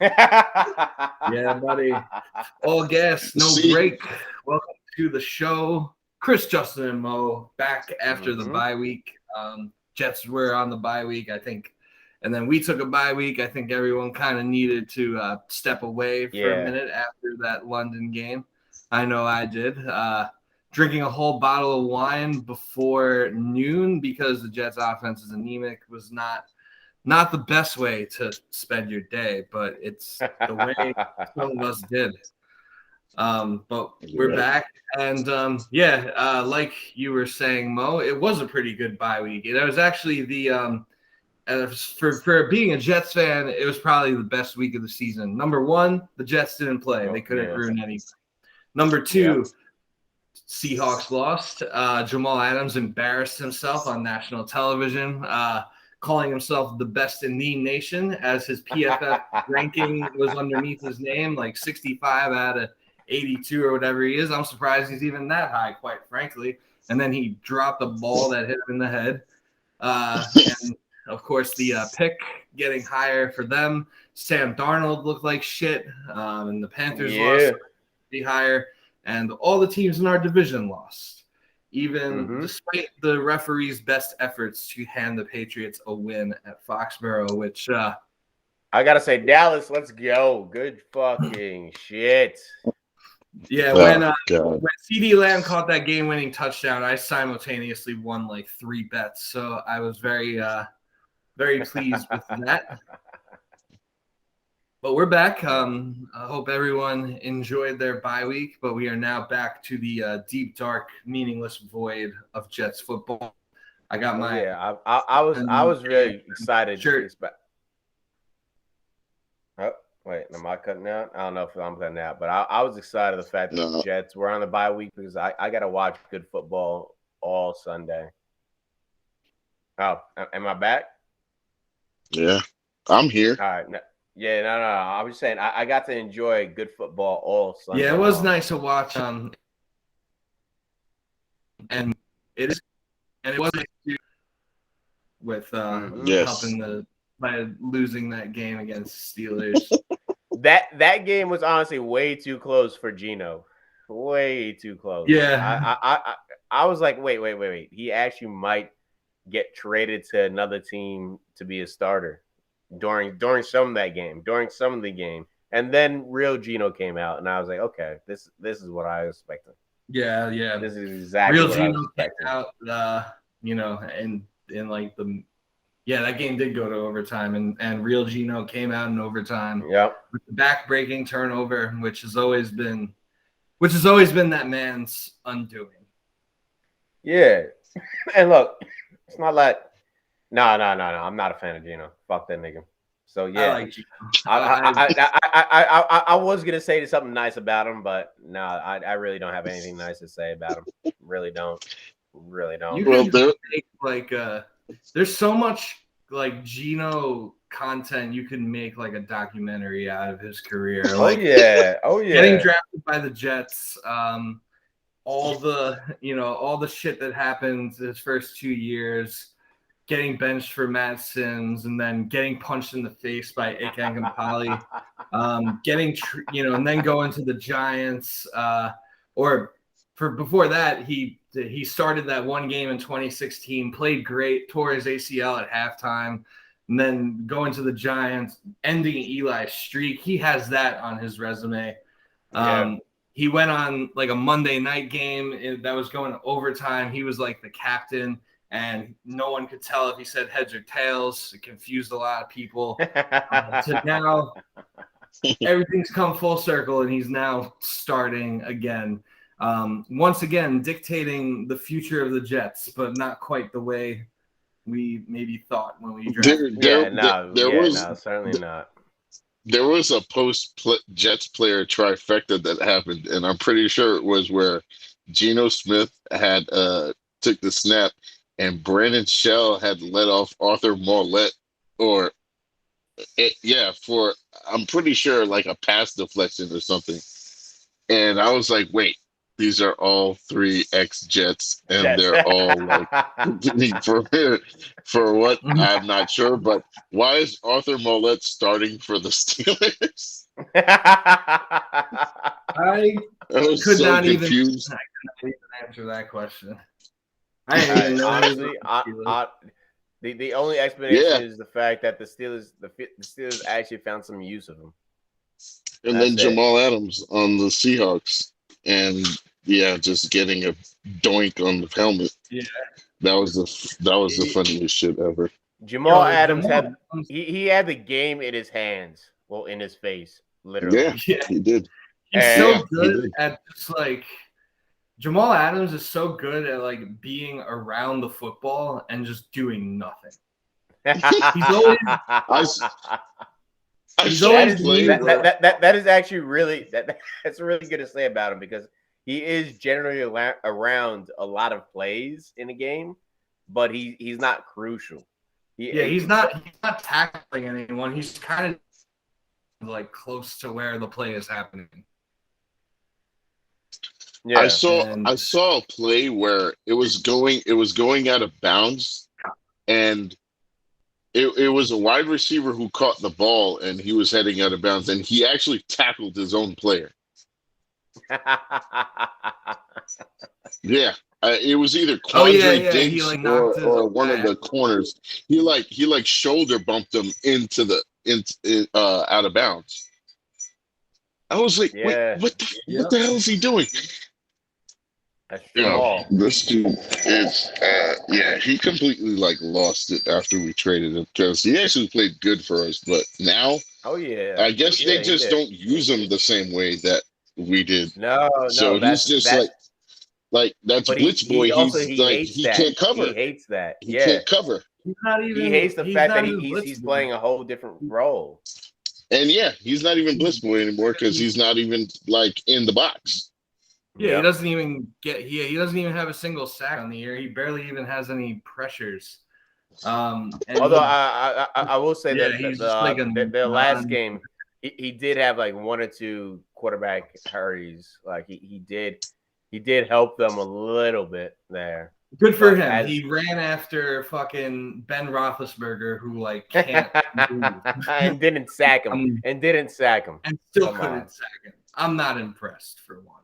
Yeah, buddy. All gas, no See, break. Welcome to the show. Chris, Justin, and Mo back after the bye week. Jets were on the bye week, I think, and then we took a bye week. I think everyone kind of needed to step away for a minute after that London game. I know I did. Drinking a whole bottle of wine before noon because the Jets' offense is anemic was not the best way to spend your day, but it's the way some of us did. But we're back, and like you were saying, Mo, it was a pretty good bye week. It was actually the for being a Jets fan, it was probably the best week of the season. Number one, the Jets didn't play; they couldn't ruin anything. Number two, Seahawks lost. Jamal Adams embarrassed himself on national television. Calling himself the best in the nation as his PFF ranking was underneath his name, like 65 out of 82 or whatever he is. I'm surprised he's even that high, quite frankly. And then he dropped a ball that hit him in the head. And, of course, the pick getting higher for them. Sam Darnold looked like shit, and the Panthers lost pretty higher. And all the teams in our division lost. Even despite the referee's best efforts to hand the Patriots a win at Foxborough, which I gotta say, Dallas, let's go. Good fucking shit. Yeah, when CeeDee Lamb caught that game-winning touchdown, I simultaneously won like 3 bets, so I was very pleased with that. But we're back. I hope everyone enjoyed their bye week, but we are now back to the deep, dark, meaningless void of Jets football. I got my I was really excited. Shirt. Oh, wait, am I cutting out? I don't know if I'm cutting out, but I was excited the fact that the Jets were on the bye week because I got to watch good football all Sunday. Oh, am I back? Yeah, I'm here. All right. Yeah, no. I was saying I got to enjoy good football all Sunday. Yeah, it was nice to watch. And it was nice to with helping by losing that game against Steelers. that game was honestly way too close for Geno. Way too close. Yeah. I was like, wait. He actually might get traded to another team to be a starter during some of that game, and then real Geno came out, and I was like, okay, this is what I was expecting. Yeah. This is exactly real what Geno came out, and in like that game did go to overtime, and real Geno came out in overtime. Yep. With the back-breaking turnover, which has always been that man's undoing. Yeah, and look, it's not like. No. I'm not a fan of Geno. Fuck that nigga. So yeah, I was gonna say something nice about him, but no, I really don't have anything nice to say about him. Really don't. You can make there's so much like Geno content you can make like a documentary out of his career. Like, oh yeah. Getting drafted by the Jets, all the shit that happened his first 2 years. Getting benched for Matt Sims and then getting punched in the face by Ike Enemkpali, and then going to the Giants. Before that, he started that one game in 2016, played great, tore his ACL at halftime, and then going to the Giants, ending Eli's streak. He has that on his resume. He went on like a Monday night game that was going to overtime. He was like the captain. And no one could tell if he said heads or tails. It confused a lot of people. So now everything's come full circle, and he's now starting again. Once again, dictating the future of the Jets, but not quite the way we maybe thought when we drafted. Certainly not. There was a post-Jets player trifecta that happened, and I'm pretty sure it was where Geno Smith had took the snap, and Brandon Shell had let off Arthur Mollett, I'm pretty sure like a pass deflection or something. And I was like, wait, these are all 3 ex-Jets, and Jets. they're all like for what I'm not sure. But why is Arthur Mollett starting for the Steelers? I I was could so not even confused. answer that question. I didn't even know. Honestly, the only explanation Yeah. is the fact that the Steelers actually found some use of him. And That's then it. Jamal Adams on the Seahawks, and just getting a doink on the helmet. Yeah. That was the funniest shit ever. Jamal Yo, Adams Jamal had he had the game in his hands, well, in his face, literally. Yeah, Yeah. he did. He's And- so Yeah, he good did. at just like Jamal Adams is so good at like being around the football and just doing nothing. He's always I He's saw always him play that, where- that is actually really that's really good to say about him, because he is generally around a lot of plays in a game, but he's not crucial. he's not tackling anyone. He's kind of like close to where the play is happening. Yeah. I saw and- I saw a play where it was going out of bounds, and it was a wide receiver who caught the ball and he was heading out of bounds, and he actually tackled his own player. Yeah, it was either Quandre yeah, he, Diggs like, knocked his or one of back. the corners. He shoulder bumped him into out of bounds. I was like, Yeah. wait, what the hell is he doing? That's Yeah, Jamal. this dude is he completely like lost it after we traded him, because he actually played good for us, but now Oh yeah. I guess Yeah, they he just did. don't use him the same way that we did. No, So he's just like that's but Blitz Boy. he also He's like hates he that. can't cover. He hates that. He Yeah. can't cover. He's not even. He hates the fact that not even he's blitzing. playing a whole different role. And he's not even Blitz Boy anymore, because he's not even like in the box. Yeah, Yep. he doesn't even get. He doesn't even have a single sack on the year. He barely even has any pressures. And Although I will say Yeah, that he's just like a the last non- game he did have like 1 or 2 quarterback hurries. Like he did help them a little bit there. good for but him. as- He ran after fucking Ben Roethlisberger, who like can't move. and didn't sack him. and still Come on. couldn't sack him. I'm not impressed for one.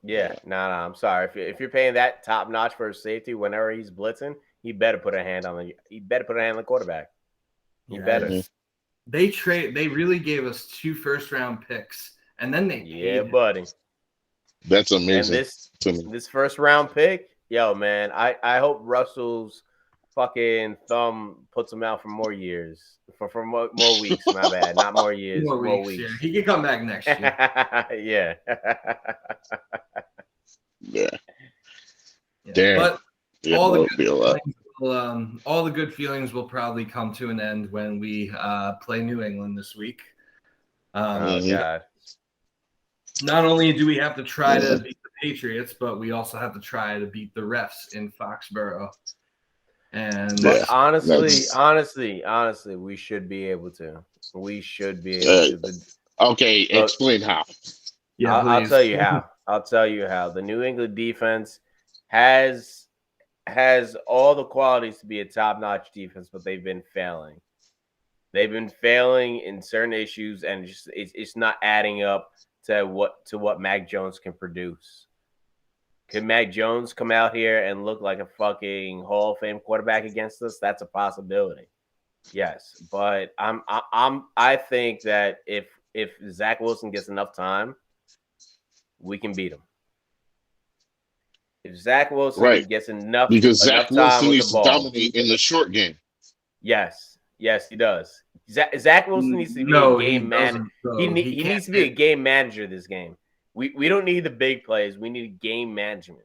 Yeah, no, I'm sorry. If you're paying that top notch for a safety whenever he's blitzing, he better put a hand on the quarterback. He Yeah, better. Mhm. They really gave us 2 first-round picks, and then they Yeah, paid buddy. That's And amazing to me. this first round pick, yo, man, I hope Russell's fucking thumb puts him out for more years, for more weeks. My bad, not more years, more more weeks. weeks. Yeah. He could come back next year. Yeah. Yeah, Yeah. Damn. But it all the won't be a lot. all the good feelings will probably come to an end when we play New England this week. Oh Mhm. God. Not only do we have to try to beat the Patriots, but we also have to try to beat the refs in Foxborough. And Yeah. But honestly, that's- honestly, we should be able to. We should be able to. Okay, Look, explain how. yeah, I'll please. tell you how. I'll tell you how. The New England defense has all the qualities to be a top-notch defense, but they've been failing. They've been failing in certain issues, and it's not adding up to what Mac Jones can produce. Could Mac Jones come out here and look like a fucking Hall of Fame quarterback against us? That's a possibility. Yes, but I think that if Zach Wilson gets enough time, we can beat him. If Zach Wilson Right. gets enough, Because enough Zach Wilson time with needs the to ball, dominate in the short game. yes, he does. Zach Wilson needs to be No, a he game man. doesn't, though. He can't needs to be a hit. game manager this game. We don't need the big plays. We need game management.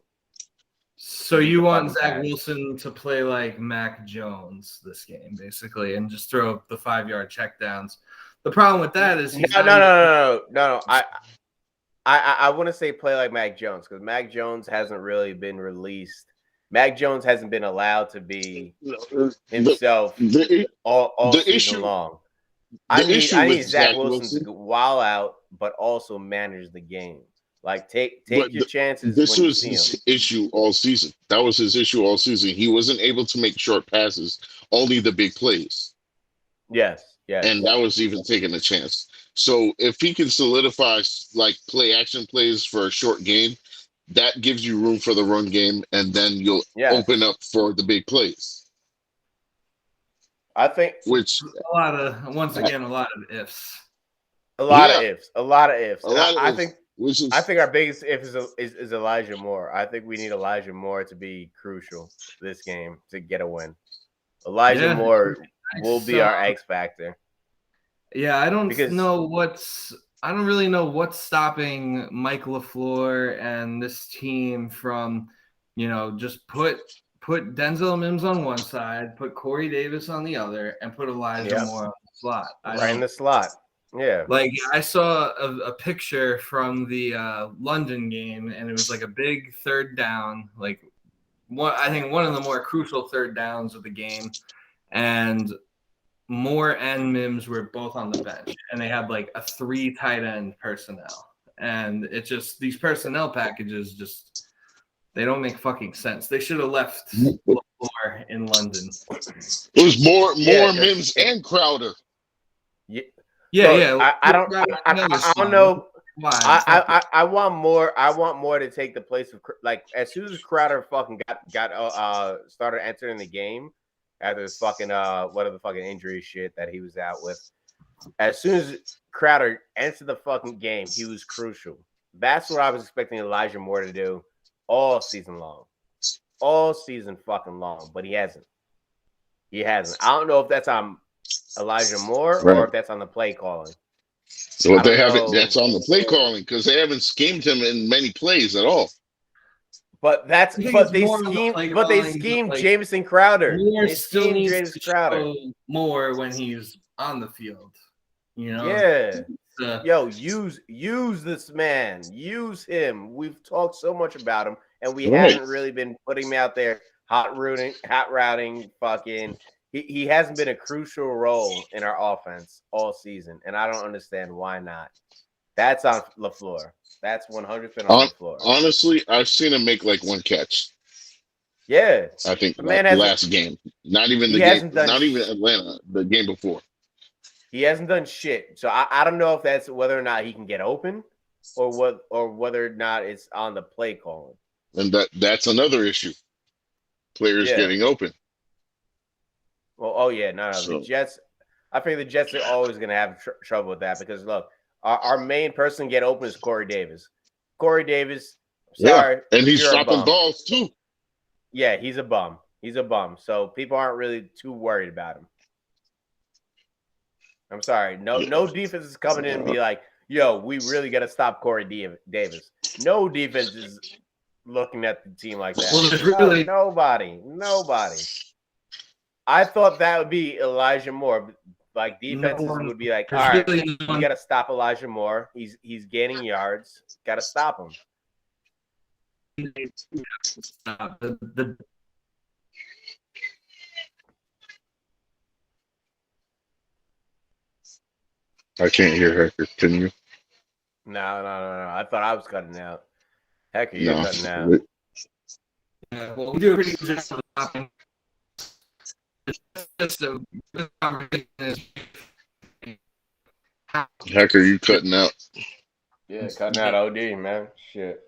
So you want Fucking Zach bad. Wilson to play like Mac Jones this game, basically, and just throw up the 5-yard checkdowns. The problem with that is he's No. I want to say play like Mac Jones, because Mac Jones hasn't really been released. Mac Jones hasn't been allowed to be himself all the season issue- long. the I issue need with Zach Zach Wilson Wilson- to wow out, but also manage the game. Like take But your chances this when you was see his him. issue all season. That was his issue all season. He wasn't able to make short passes, only the big plays. Yes. And that was even taking a chance. So if he can solidify like play action plays for a short game, that gives you room for the run game, and then you'll open up for the big plays. I think Which a lot of ifs. A lot of ifs. I think our biggest if is Elijah Moore. I think we need Elijah Moore to be crucial this game to get a win. Elijah Moore will be our X factor. Yeah, I don't really know what's stopping Mike LaFleur and this team from, just put Denzel Mims on one side, put Corey Davis on the other, and put Elijah Moore on the slot. Right in the slot. Yeah. Like I saw a picture from the London game, and it was like a big third down, like I think one of the more crucial third downs of the game, and Moore and Mims were both on the bench, and they had like a 3 tight end personnel, and it just these personnel packages they don't make fucking sense. They should have left LaFleur in London. It was more Mims and Crowder. Yeah. I don't know. I want more. I want more to take the place of, like, as soon as Crowder fucking got started entering the game after this fucking what are the fucking injury shit that he was out with. As soon as Crowder entered the fucking game, he was crucial. That's what I was expecting Elijah Moore to do all season long, all season fucking long. But he hasn't. I don't know if that's on Elijah Moore or if that's on the play calling. So they haven't. That's on the play calling because they haven't schemed him in many plays at all. But they schemed Jamison Crowder. They still need Jamison Crowder more when he's on the field. Yeah. Yo, use this man. Use him. We've talked so much about him, and we haven't really been putting him out there hot routing, fucking. He hasn't been a crucial role in our offense all season, and I don't understand why not. That's on LaFleur. That's 100% on LaFleur. Honestly, I've seen him make like one catch. Yeah, I think last game, not even the game, not even Atlanta, the game before. He hasn't done shit. So I don't know if that's whether or not he can get open, or whether or not it's on the play calling. And that's another issue. Players getting open. Well, the Jets. I think the Jets are always going to have trouble with that because look, our main person to get open is Corey Davis. Corey Davis, sorry, and he's dropping balls too. Yeah, he's a bum. So people aren't really too worried about him. I'm sorry. No defense is coming in and be like, yo, we really got to stop Corey Davis. No defense is looking at the team like that. Well, there's really nobody. I thought that would be Elijah Moore. Like defenses would be like, all right, you got to stop Elijah Moore. He's gaining yards. Got to stop him. I can't hear Hecker. Can you? No. I thought I was cutting out. Hecker, you're cutting out. Yeah, well, we do a pretty good job of stopping. Hecker, you cutting out? Yeah, cutting out OD, man. Shit.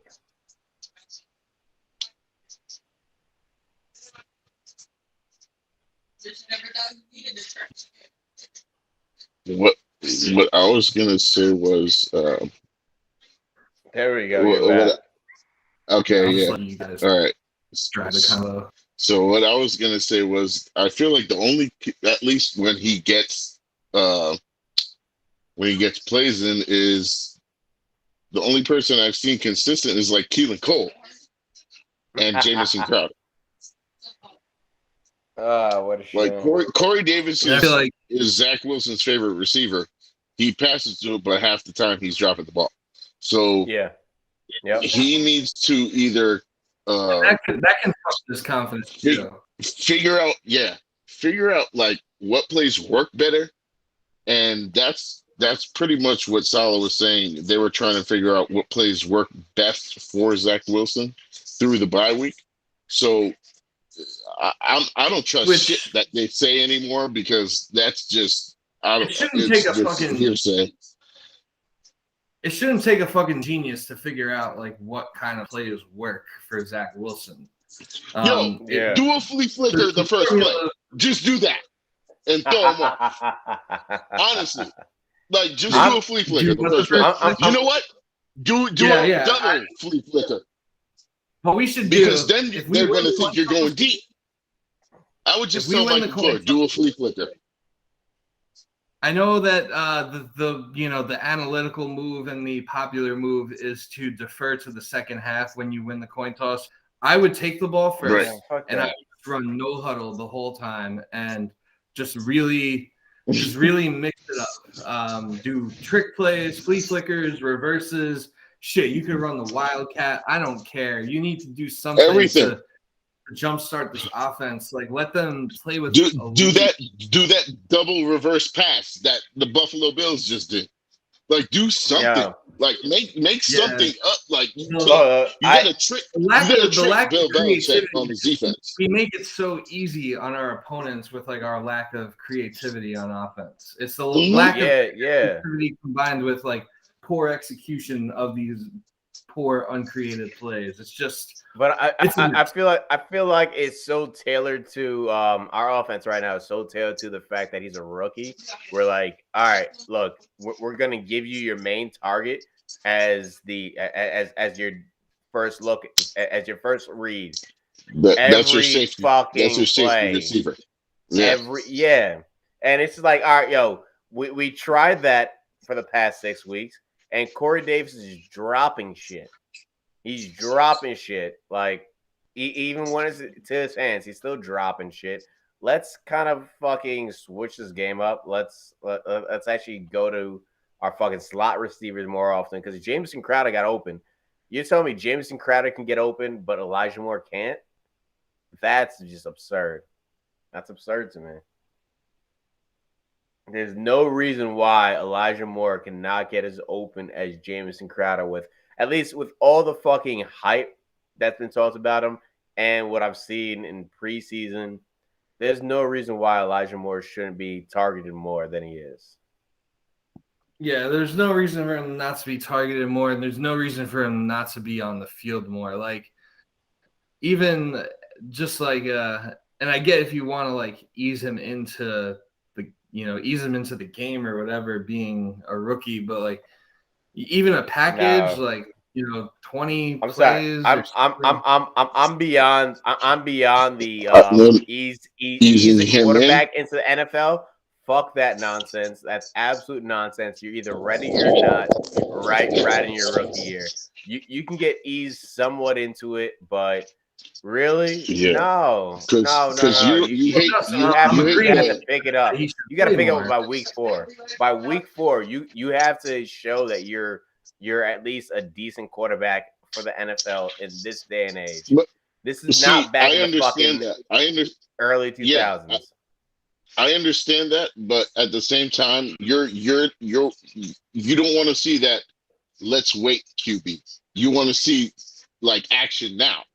What I was gonna say was there we go. Okay, All right. So what I was gonna say was I feel like the only, at least when he gets plays in, is the only person I've seen consistent is like Keelan Cole and Jamison Crowder. What a shame. Like Corey Davis is Zach Wilson's favorite receiver. He passes to it, but half the time he's dropping the ball. So he needs to either that can fuck his confidence too. Figure out like what plays work better, and that's that's pretty much what Salah was saying. They were trying to figure out what plays work best for Zach Wilson through the bye week. So I don't trust shit that they say anymore because that's just It shouldn't take a fucking hearsay. It shouldn't take a fucking genius to figure out like what kind of plays work for Zach Wilson. Do a flea flicker the first play. Just do that and throw him off. Honestly, like just do a flea flicker the first play. You know what? Do a double flea flicker. What we should because then they're going to think you're going deep. I would just tell Michael Floyd, do a flea flicker. I know that the analytical move and the popular move is to defer to the second half when you win the coin toss. I would take the ball first and I would run no huddle the whole time and just really mix it up. Do trick plays, flea flickers, reverses. Shit, you could run the wildcat. I don't care. You need to do something to jumpstart this offense. Like let them play with. Do that double reverse pass that the Buffalo Bills just did. Like do something. Yeah. Like make something up. Like you gotta trick. You gotta trick Bill Belichick on his defense. We make it so easy on our opponents with like our lack of creativity on offense. It's the lack of creativity combined with like poor execution of these poor uncreated plays. It's just. But I feel like it's so tailored to our offense right now. It's so tailored to the fact that he's a rookie. We're like, all right, look, we're gonna give you your main target as your first look, as your first read. That's your safety. That's your safety receiver. Yeah. And it's like, all right, yo, we tried that for the past 6 weeks, and Corey Davis is dropping shit. He's dropping shit. Like, even when it's to his hands, he's still dropping shit. Let's kind of fucking switch this game up. Let's actually go to our fucking slot receivers more often because Jamison Crowder got open. You're telling me Jamison Crowder can get open, but Elijah Moore can't? That's just absurd. That's absurd to me. There's no reason why Elijah Moore cannot get as open as Jamison Crowder with all the fucking hype that's been talked about him and what I've seen in preseason. There's no reason why Elijah Moore shouldn't be targeted more than he is. Yeah, there's no reason for him not to be targeted more, and there's no reason for him not to be on the field more. Like, even just like, and I get if you want to like ease him into the game or whatever, being a rookie, but like even a package, 20 plays. I'm beyond the easing the quarterback into the NFL. Fuck that nonsense. That's absolute nonsense. You're either ready or not. Right in your rookie year. You can get eased somewhat into it, but really, no. You have to pick it up. You got to pick it up by week 4. By week 4, you have to show that you're at least a decent quarterback for the NFL in this day and age. But, this is not back in the fucking early 2000s. Yeah, I understand that, but at the same time, you don't want to see that let's wait QB. You want to see like action now.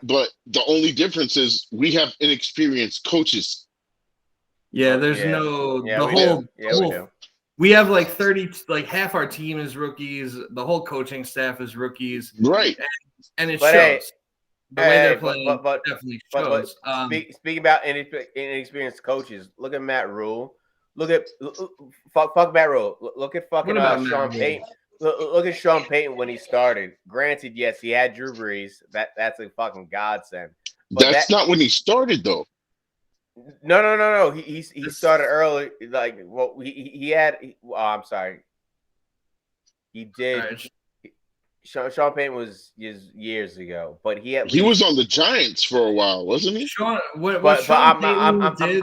But the only difference is we have inexperienced coaches. Yeah, there's we have like 30, like half our team is rookies. The whole coaching staff is rookies. Right. And it shows. The way they're playing definitely shows. Speaking about inexperienced coaches, look at Matt Rule. Fuck Matt Rule. Look at fucking Sean Payton. Look at Sean Payton when he started. Granted, yes, he had Drew Brees. That's a fucking godsend. But that's not when he started, though. No. He started early. Like, well, he had. I'm sorry. He did. Right. Sean Payton was years ago, but he was on the Giants for a while, wasn't he? I'm talking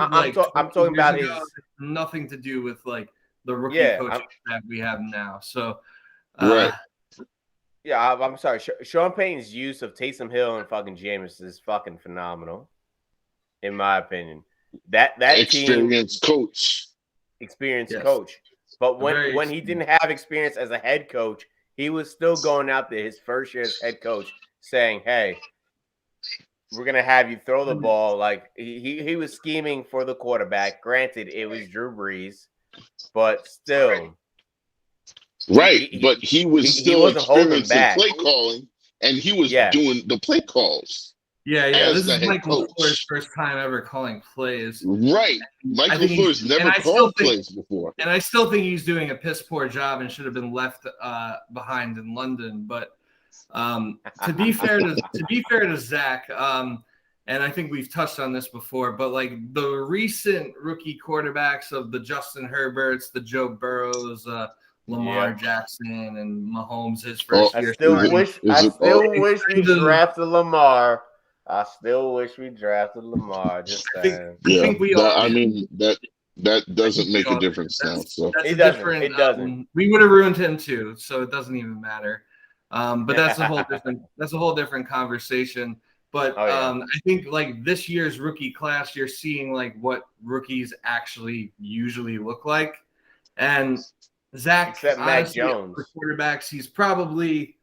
about his nothing to do with like the rookie coaching that we have now. So, right. Yeah, I'm sorry. Sean Payton's use of Taysom Hill and fucking Jameis is fucking phenomenal, in my opinion. That experienced coach. But when he didn't have experience as a head coach, he was still going out there his first year as head coach saying, hey, we're going to have you throw the ball. Like he was scheming for the quarterback. Granted, it was Drew Brees, but still. Right. But he was still experiencing play calling, and he was doing the play calls. Yeah. This is Michael LaFleur's first time ever calling plays. Right. Michael LaFleur's never called plays before. And I still think he's doing a piss poor job and should have been left behind in London. But to be fair to Zach, and I think we've touched on this before, but like the recent rookie quarterbacks of the Justin Herberts, the Joe Burrows, Lamar Jackson, and Mahomes his first year. I still wish we drafted Lamar. I still wish we drafted Lamar. Just saying. That doesn't make a difference now. So it doesn't. We would have ruined him too, so it doesn't even matter. But that's a whole different conversation. But I think like this year's rookie class, you're seeing like what rookies actually usually look like. And Zach, except Mac Jones, for quarterbacks, he's probably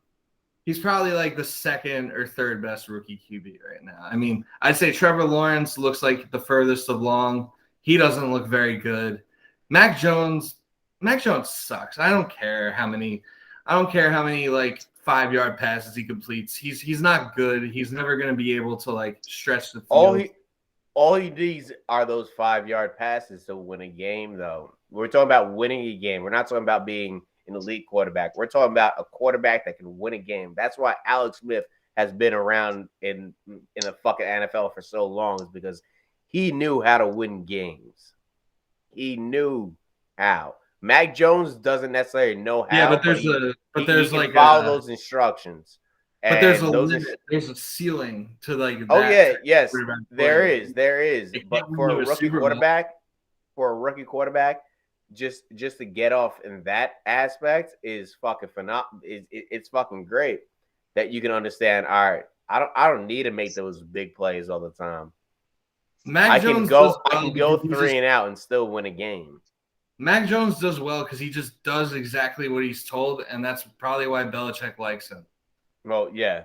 like the second or third best rookie QB right now. I mean, I'd say Trevor Lawrence looks like the furthest along. He doesn't look very good. Mac Jones sucks. I don't care how many like 5-yard passes he completes. He's not good. He's never going to be able to like stretch the field. All he needs are those 5-yard passes to win a game, though. We're talking about winning a game. We're not talking about being an elite quarterback. We're talking about a quarterback that can win a game. That's why Alex Smith has been around in the fucking NFL for so long, is because he knew how to win games. He knew how. Mac Jones doesn't necessarily know how. Yeah, but he can follow those instructions. But there's a ceiling to like that. Oh yeah, yes, there is. But for a rookie quarterback, just to get off in that aspect is fucking phenomenal. It's fucking great that you can understand. All right, I don't need to make those big plays all the time. I can go 3 and out and still win a game. Mac Jones does well because he just does exactly what he's told, and that's probably why Belichick likes him. Well, yeah,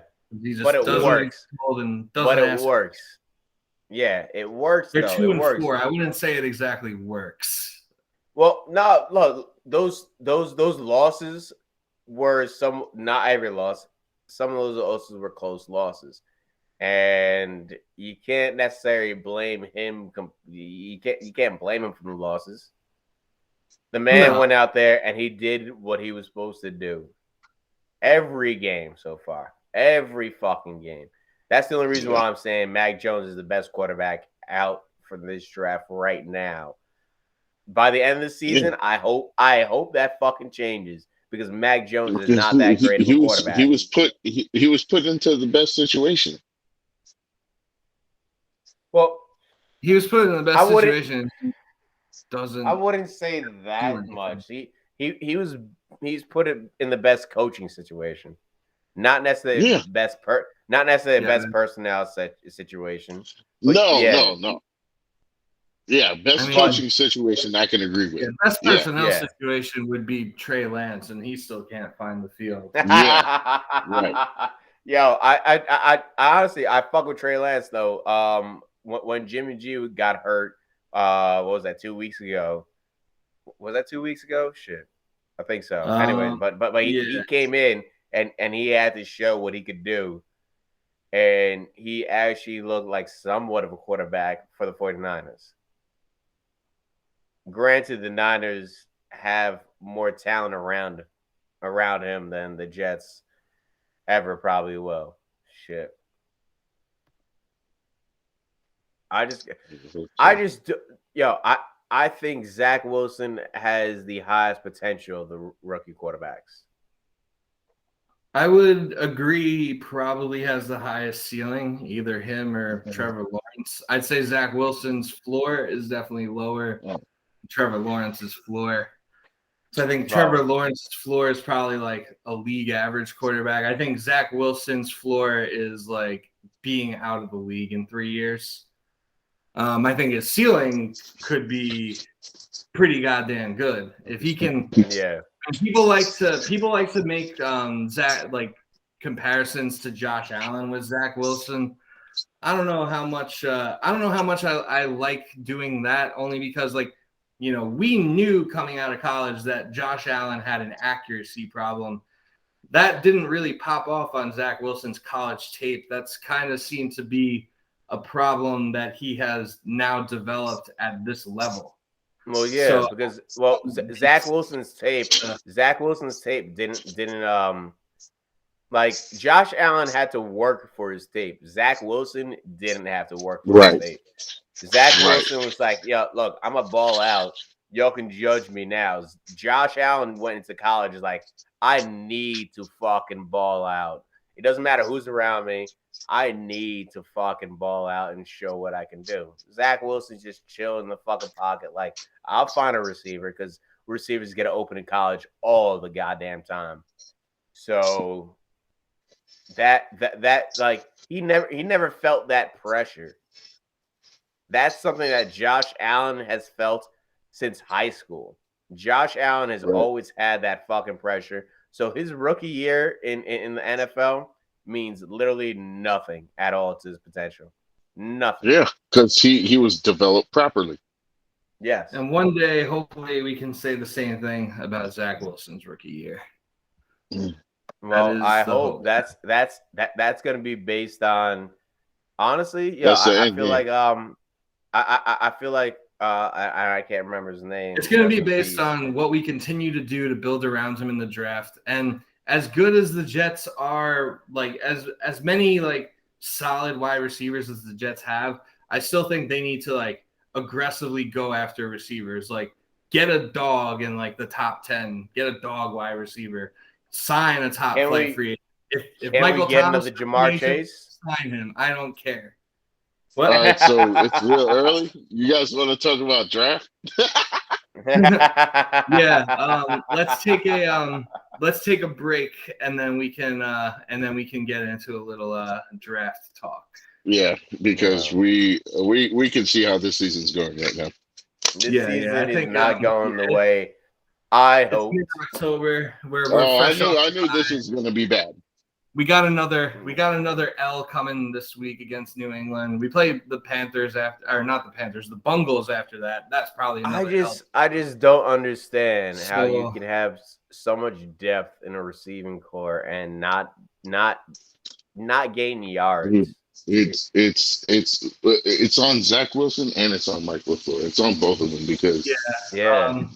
but it works. It works. Yeah, it works. They're 2-4. I wouldn't say it exactly works. Well, no, look, those losses were not every loss. Some of those losses were close losses, and you can't necessarily blame him. You can't blame him for the losses. The man went out there and he did what he was supposed to do. Every game so far. Every fucking game. That's the only reason why I'm saying Mac Jones is the best quarterback out for this draft right now. By the end of the season, I hope that fucking changes, because Mac Jones is not that great of a quarterback. He was put into the best situation. Well, he was put in the best situation. I wouldn't say that much. He's put it in the best coaching situation, not necessarily best personnel situation. No. Yeah, best coaching situation I can agree with. Best personnel situation would be Trey Lance, and he still can't find the field. Yeah, right. Yo, I honestly fuck with Trey Lance though. When Jimmy G got hurt, what was that, 2 weeks ago? Was that 2 weeks ago? Shit, I think so. Anyway, but he came in and he had to show what he could do, and he actually looked like somewhat of a quarterback for the 49ers. Granted, the Niners have more talent around him than the Jets ever probably will. Shit. I think Zach Wilson has the highest potential of the rookie quarterbacks. I would agree. He probably has the highest ceiling, either him or Trevor Lawrence. I'd say Zach Wilson's floor is definitely lower than Trevor Lawrence's floor. So I think Trevor Lawrence's floor is probably like a league average quarterback. I think Zach Wilson's floor is like being out of the league in 3 years. I think his ceiling could be pretty goddamn good. If he can, Yeah. people like to make Zach like comparisons to Josh Allen with Zach Wilson. I don't know how much I like doing that, only because like, you know, we knew coming out of college that Josh Allen had an accuracy problem. That didn't really pop off on Zach Wilson's college tape. That's kind of seemed to be a problem that he has now developed at this level. Well, yeah, So, because Zach Wilson's tape didn't like Josh Allen had to work for his tape. Zach Wilson didn't have to work for his tape. Zach Wilson was like, "Yo, look, I'm a ball out. Y'all can judge me now." Josh Allen went into college is like, "I need to fucking ball out. It doesn't matter who's around me. I need to fucking ball out and show what I can do." Zach Wilson's just chill in the fucking pocket. Like, I'll find a receiver because receivers get open in college all the goddamn time. So that like he never felt that pressure. That's something that Josh Allen has felt since high school. Josh Allen has always had that fucking pressure. So his rookie year in the NFL means literally nothing at all to his potential. Nothing. Yeah, because he was developed properly. Yes. And one day, hopefully, we can say the same thing about Zach Wilson's rookie year. Well, I hope that's going to be based on, honestly, yeah. I feel like I feel like I can't remember his name. It's going to be based on what we continue to do to build around him in the draft. And as good as the Jets are, like as many like solid wide receivers as the Jets have, I still think they need to like aggressively go after receivers. Like, get a dog in like the top 10, get a dog wide receiver, sign a top flight free agent. If Michael get Thomas another Jamar Chase, sign him. I don't care. All right, so it's real early. You guys want to talk about draft? Yeah. Let's take a break, and then we can get into a little draft talk. Yeah, because we can see how this season's going right now. This season I think, is not going the way I hope. October, we're I knew this was going to be bad. We got another L coming this week against New England. We played the Panthers not the Panthers, the Bungles after that. That's probably another L. I just don't understand how you can have so much depth in a receiving core and not gain yards. It's on Zach Wilson and it's on Mike LaFleur. It's on both of them because the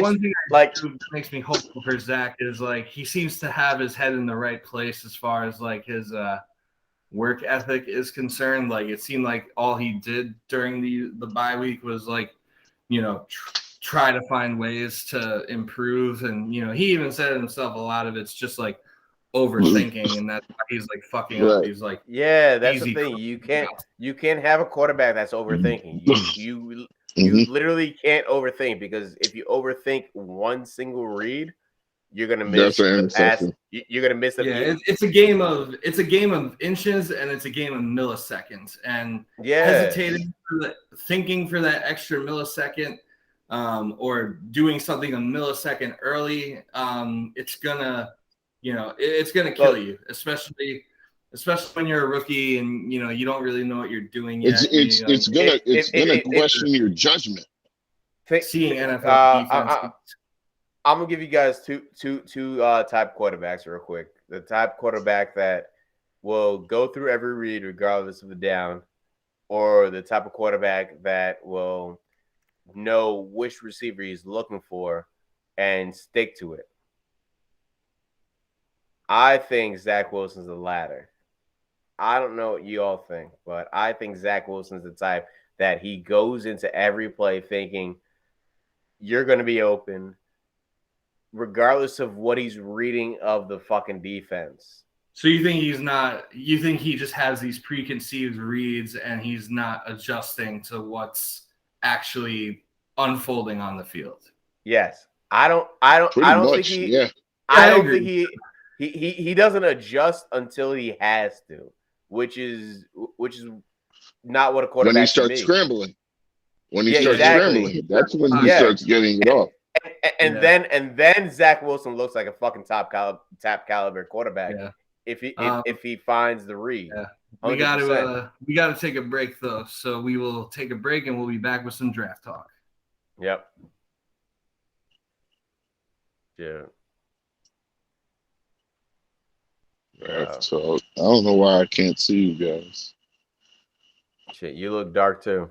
one thing that makes me hopeful for Zach is like he seems to have his head in the right place as far as like his work ethic is concerned. Like it seemed like all he did during the bye week was like, you know, try to find ways to improve, and you know he even said it himself. A lot of it's just like overthinking, and that's why he's like fucking up. He's like, that's the thing. You can't have a quarterback that's overthinking. You literally can't overthink, because if you overthink one single read, you're gonna miss the pass. You're gonna miss the. Yeah, it's a game of inches and it's a game of milliseconds, and thinking for that extra millisecond, or doing something a millisecond early, it's gonna kill you, especially when you're a rookie and you know you don't really know what you're doing yet. It's gonna question your judgment. Seeing NFL defense. I'm gonna give you guys two type quarterbacks real quick. The type quarterback that will go through every read regardless of the down, or the type of quarterback that will know which receiver he's looking for and stick to it. I think Zach Wilson's the latter. I don't know what you all think, but I think Zach Wilson's the type that he goes into every play thinking you're going to be open regardless of what he's reading of the fucking defense. So you think you think he just has these preconceived reads and he's not adjusting to what's actually unfolding on the field? Yes. I don't think he doesn't adjust until he has to, which is not what a When quarterback he should starts be. scrambling. When he Yeah, starts exactly. scrambling, that's when he Yeah. starts getting it off. And then Zach Wilson looks like a fucking top caliber quarterback Yeah. if he finds the read. Yeah. 100%. We got to take a break though, so we will take a break and we'll be back with some draft talk. Yep. Yeah. So I don't know why I can't see you guys. Shit, you look dark too.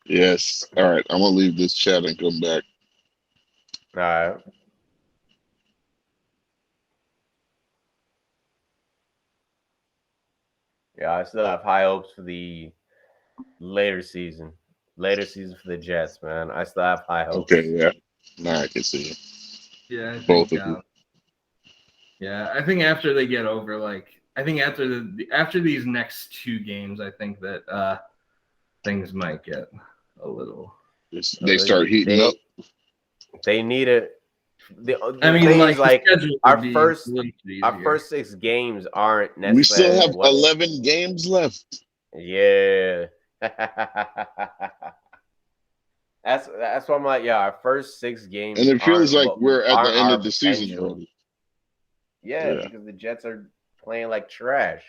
Yes. All right. I'm gonna leave this chat and come back. All right. Yeah, I still have high hopes for the later season. Later season for the Jets, man. I still have high hopes. Okay. Yeah. Now I can see it. Yeah, I Both think, of you. Yeah, I think after they get over, after these next 2 games, I think that things might get a little. They start heating up. They need it. I mean, like our first 6 games aren't necessarily. We still have 11 games left. Yeah. That's why I'm like, yeah, our first 6 games. And it feels like we're at the end of the season already. Yeah, because the Jets are playing like trash.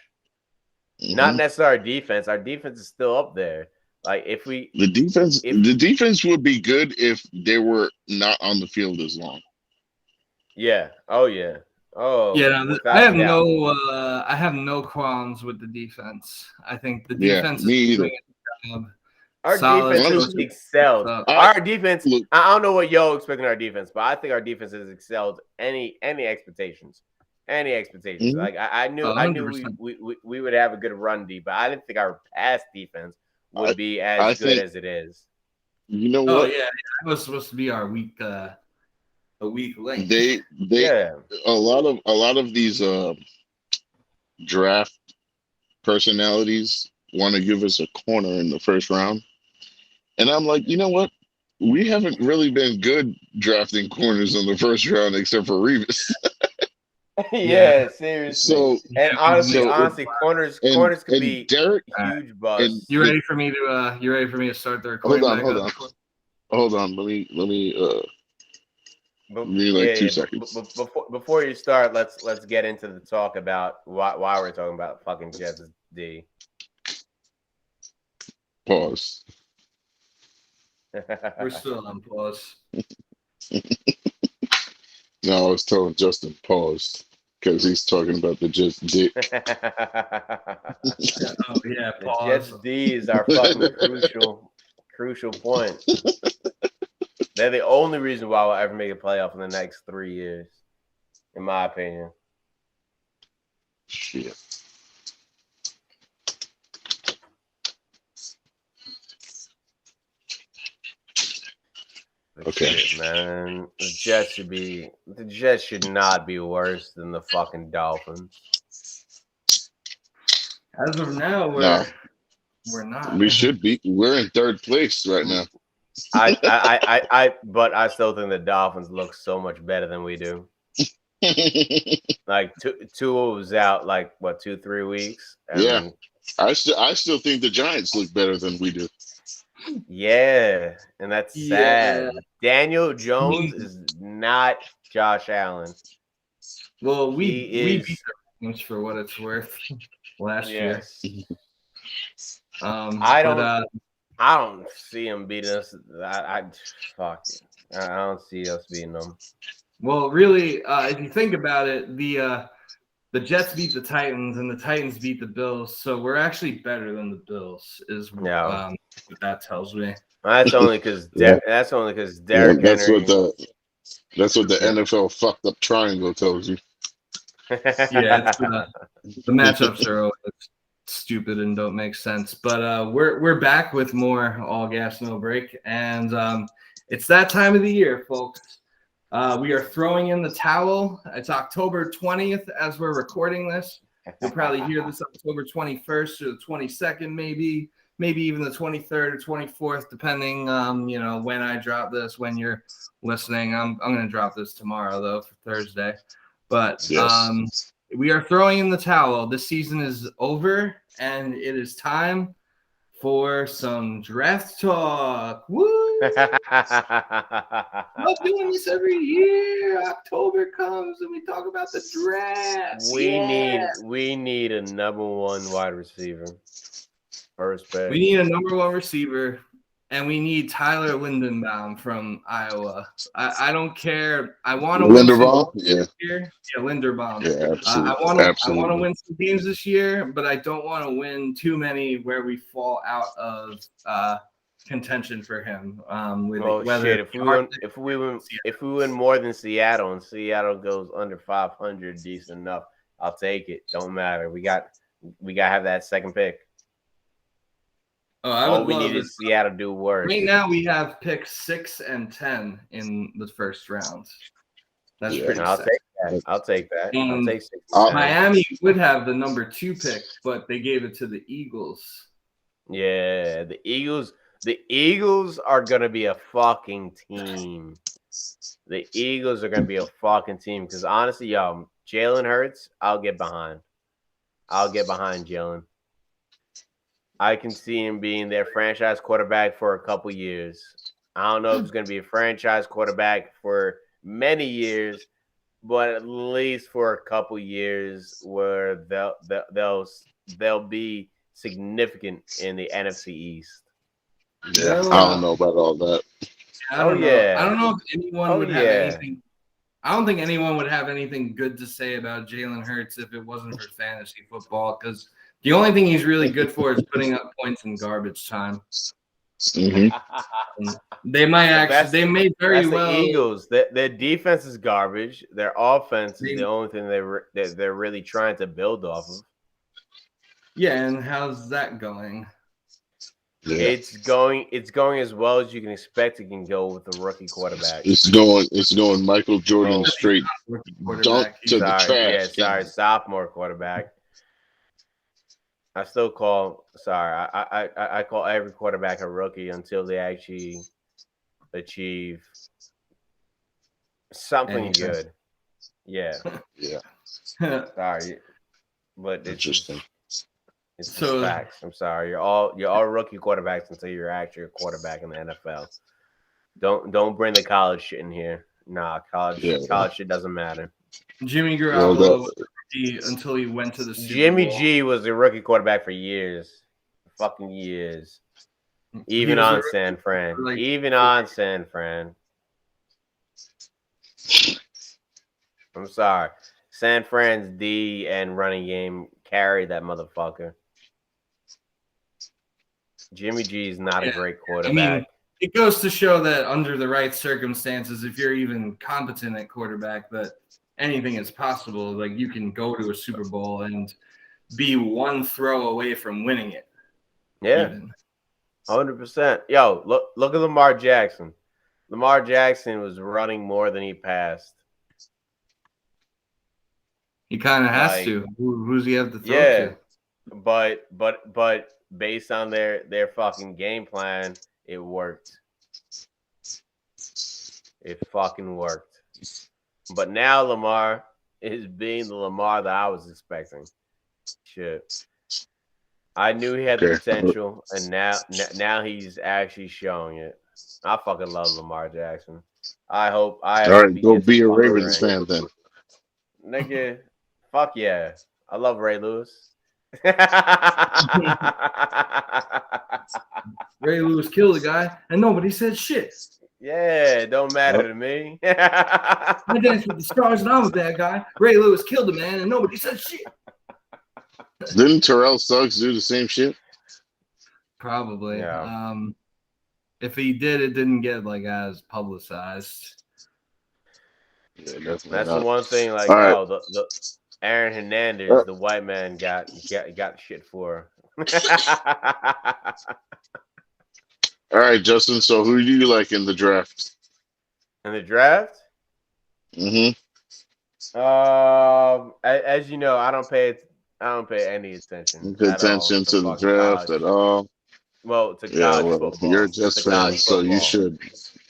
Mm-hmm. Not necessarily our defense. Our defense is still up there. Like the defense would be good if they were not on the field as long. Yeah. Oh yeah. Oh yeah. I have no qualms with the defense. I think the defense is doing a job. Our defense has excelled. Our defense. I don't know what y'all expecting our defense, but I think our defense has excelled any expectations. Any expectations. Mm-hmm. Like I knew we would have a good run D, but I didn't think our pass defense would be as good as it is. You know what? Oh yeah, that was supposed to be our weak link. They a lot of these draft personalities want to give us a corner in the first round. And I'm like, you know what? We haven't really been good drafting corners in the first round except for Revis. Yeah, seriously. So and honestly, corners could be Derek, huge buzz. You ready for me to start the recording? Hold on. Let me like 2 seconds. Before you start, let's get into the talk about why we're talking about fucking Jets D. Pause. We're still on pause. No, I was telling Justin pause because he's talking about the Jets D. Oh yeah, pause. The Jets D is our fucking crucial point. They're the only reason why we'll ever make a playoff in the next 3 years, in my opinion. Shit. Okay, shit, man. The Jets should not be worse than the fucking Dolphins. As of now, we're not. We should be. We're in 3rd place right now. But I still think the Dolphins look so much better than we do. Like Tua was out like what 2-3 weeks. Yeah, I still think the Giants look better than we do. Yeah, and that's sad. Daniel Jones is not Josh Allen. Well, we beat the Rams for what it's worth last year. I don't see him beating us. I don't see us beating them. Well, really, if you think about it, the Jets beat the Titans and the Titans beat the Bills, so we're actually better than the Bills. What that tells me. That's only because Derrick Henry. That's what the NFL fucked up triangle tells you. Yeah, the matchups are always stupid and don't make sense. But we're back with more All Gas No Break, and it's that time of the year, folks. We are throwing in the towel. It's October 20th as we're recording this. You'll probably hear this October 21st or the 22nd, maybe even the 23rd or 24th, depending when I drop this, when you're listening. I'm going to drop this tomorrow though for Thursday. But we are throwing in the towel. This season is over, and it is time for some draft talk. Woo! Love doing this every year. October comes and we talk about the draft. We need a number one wide receiver. First pick. We need a number one receiver, and we need Tyler Lindenbaum from Iowa. I don't care. I want to win Linderbaum, this year. Yeah, Linderbaum. Yeah, absolutely. I want to win some games this year, but I don't want to win too many where we fall out of contention for him. If we win more than Seattle and Seattle goes under 500, decent enough, I'll take it. Don't matter. We got to have that second pick. All we need is Seattle to do worse. Right now, we have picks 6 and 10 in the first round. That's pretty. I'll take that. I'll take 6. Miami would have the number 2 pick, but they gave it to the Eagles. Yeah, the Eagles. The Eagles are gonna be a fucking team. The Eagles are gonna be a fucking team because honestly, y'all, Jalen Hurts, I'll get behind. Jalen. I can see him being their franchise quarterback for a couple years. I don't know if he's going to be a franchise quarterback for many years, but at least for a couple years where they'll be significant in the NFC East. Yeah, I don't know about all that. I don't know. I don't know if anyone would have anything. I don't think anyone would have anything good to say about Jalen Hurts if it wasn't for fantasy football, because the only thing he's really good for is putting up points in garbage time. Mm-hmm. They may very well. The Eagles, their defense is garbage. Their offense is the only thing they're really trying to build off of. Yeah, and how's that going? Yeah. It's going as well as you can expect it can go with a rookie quarterback. It's going Michael Jordan straight dunk to the trash. Sophomore quarterback. I still call I call every quarterback a rookie until they actually achieve something good. Yeah. Yeah. Sorry. But it's Interesting. It's facts. I'm sorry. You're all rookie quarterbacks until you're actually a quarterback in the NFL. Don't bring the college shit in here. Nah, college shit doesn't matter. Jimmy Garoppolo was a rookie until he went to the Super Jimmy Bowl. G was a rookie quarterback for years. Fucking years. Even on San Fran. San Fran. I'm sorry. San Fran's D and running game carried that motherfucker. Jimmy G is not a great quarterback. I mean, it goes to show that under the right circumstances, if you're even competent at quarterback, that anything is possible. Like, you can go to a Super Bowl and be one throw away from winning it. Yeah, 100%. Yo, look at Lamar Jackson. Lamar Jackson was running more than he passed. He kind of has to. Who's he have to throw to? But based on their fucking game plan, it worked. It fucking worked. But now Lamar is being the Lamar that I was expecting. Shit. I knew he had the potential, and now he's actually showing it. I fucking love Lamar Jackson. All right, go be a Ravens fan then. Nigga, fuck yeah. I love Ray Lewis. Ray Lewis killed the guy, and nobody said shit. Yeah, it don't matter to me. I danced with the stars, and I'm a bad guy. Ray Lewis killed a man, and nobody said shit. Didn't Terrell Suggs do the same shit? Probably. Yeah. If he did, it didn't get as publicized. Yeah, definitely. That's not. the one thing. Like, right. The Aaron Hernandez, the white man, got shit for. All right, Justin. So, who do you like in the draft? In the draft? Mm-hmm. As you know, I don't pay any attention. Pay attention to the draft at all. Well, to college football. You're just fan, so you should.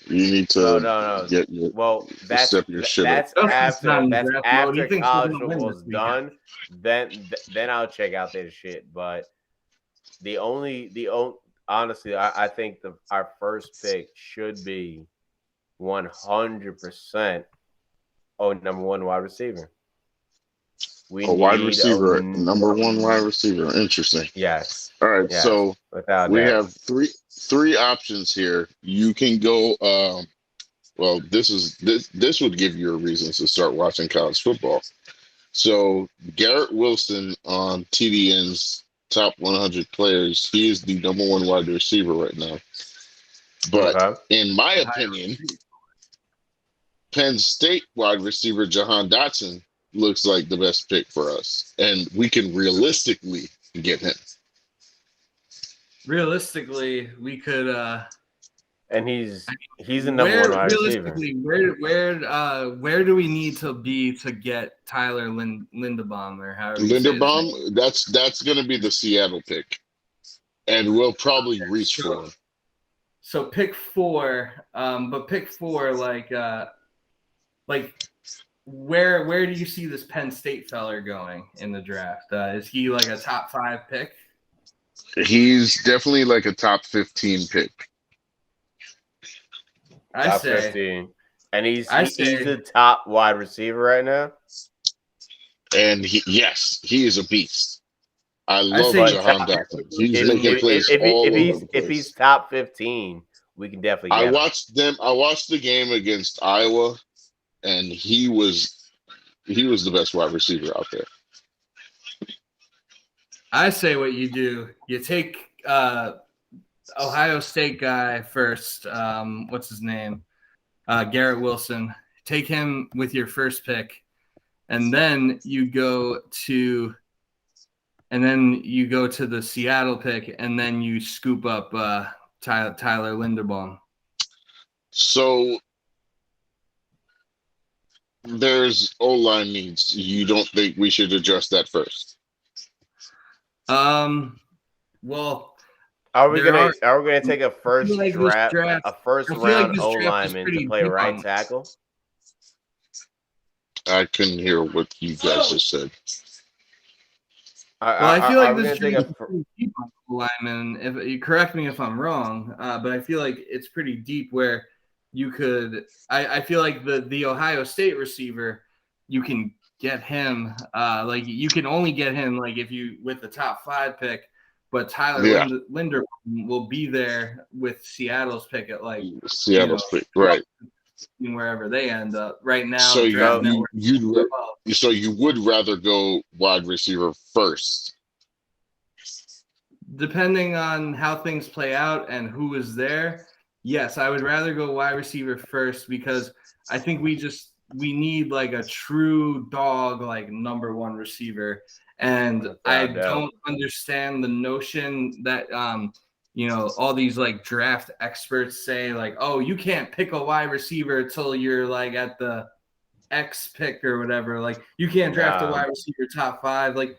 You need No, to no. get your Well, step your shit up. Justin's not in that's draft mode. He after thinks they're college gonna win football's this weekend. done. Then I'll check out their shit. But the only honestly, I think our first pick should be 100% number one wide receiver. We A wide need receiver, number one wide receiver. Interesting. Yes. All right, Yes, so without we doubt. have three options here. You can go. Well, this would give you a reason to start watching college football. So Garrett Wilson on TDN's top 100 players. He is the number one wide receiver right now. But in my opinion, Penn State wide receiver Jahan Dotson looks like the best pick for us, and we can realistically get him. Realistically, we could. And he's the number one wide receiver. Where do we need to be to get Tyler Linderbaum or however you say his name? Linderbaum, that's going to be the Seattle pick, and we'll probably reach for him. So pick 4, but pick 4 like where do you see this Penn State feller going in the draft? Is he like a top 5 pick? He's definitely like a top 15 pick. Top 15. And he's the top wide receiver right now. And he is a beast. I love Jahan Dotson. He's making plays all over the place. If he's top 15, we can definitely get him. I watched the game against Iowa, and he was the best wide receiver out there. I say what you do. You take Ohio State guy first. What's his name? Garrett Wilson. Take him with your first pick, and then you go to the Seattle pick, and then you scoop up Tyler Linderbaum. So there's O-line needs. You don't think we should address that first? Well. Are we gonna take a first round O lineman to play right tackle? I couldn't hear what you guys just said. I feel like this draft is pretty deep on lineman. If you correct me if I'm wrong, but I feel like it's pretty deep where you could. I feel like the Ohio State receiver, you can get him. Like you can only get him like if you with the top 5 pick. But Tyler Linderbaum will be there with Seattle's pick at Seattle's pick, right? Wherever they end up right now. So you would rather go wide receiver first, depending on how things play out and who is there. Yes, I would rather go wide receiver first because I think we need like a true dog, like number 1 receiver. And I don't understand the notion that all these like draft experts say like, oh, you can't pick a wide receiver until you're like at the X pick or whatever. Like you can't draft a wide receiver top 5. Like,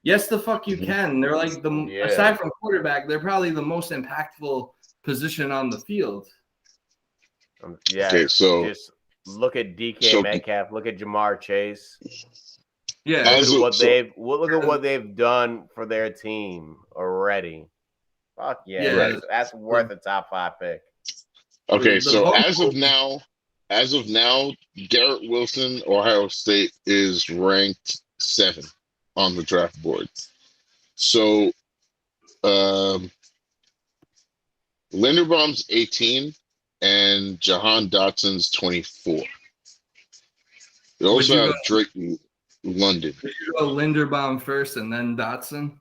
yes, the fuck you can. They're like aside from quarterback, they're probably the most impactful position on the field. Okay, so just look at DK Metcalf, look at Jamar Chase. Yeah, look at what they've done for their team already. Fuck yeah, that's worth a top 5 pick. Okay, so as of now, Garrett Wilson, Ohio State is ranked 7 on the draft board. So, Linderbaum's 18 and Jahan Dotson's 24. We also have Drake London. Would you go Linderbaum first and then Dotson?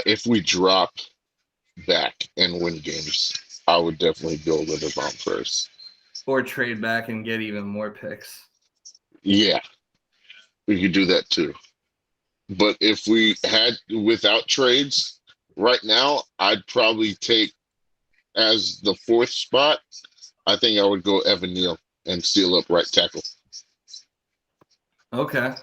If we drop back and win games, I would definitely go Linderbaum first. Or trade back and get even more picks. Yeah, we could do that too. But if we had without trades right now, I'd probably take as the 4th spot. I think I would go Evan Neal and steal up right tackle. Okay.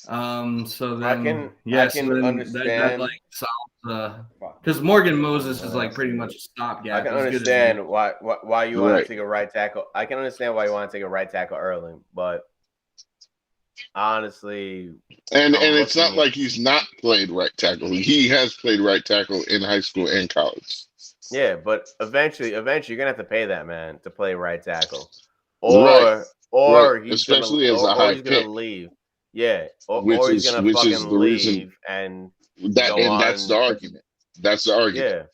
So then, I can so then understand. that like solves because Morgan Moses is like pretty much a stopgap. I can as good as understand why you want Right. to take a right tackle. I can understand why you want to take a right tackle early, but honestly, And I'm it's not looking like he's not played right tackle. He has played right tackle in high school and college. yeah, but eventually you're gonna have to pay that man to play right tackle, Right. or Especially as a high he's gonna pick, leave. Yeah, which or he's is gonna the fucking reason leave and go that's the on. argument. That's the argument.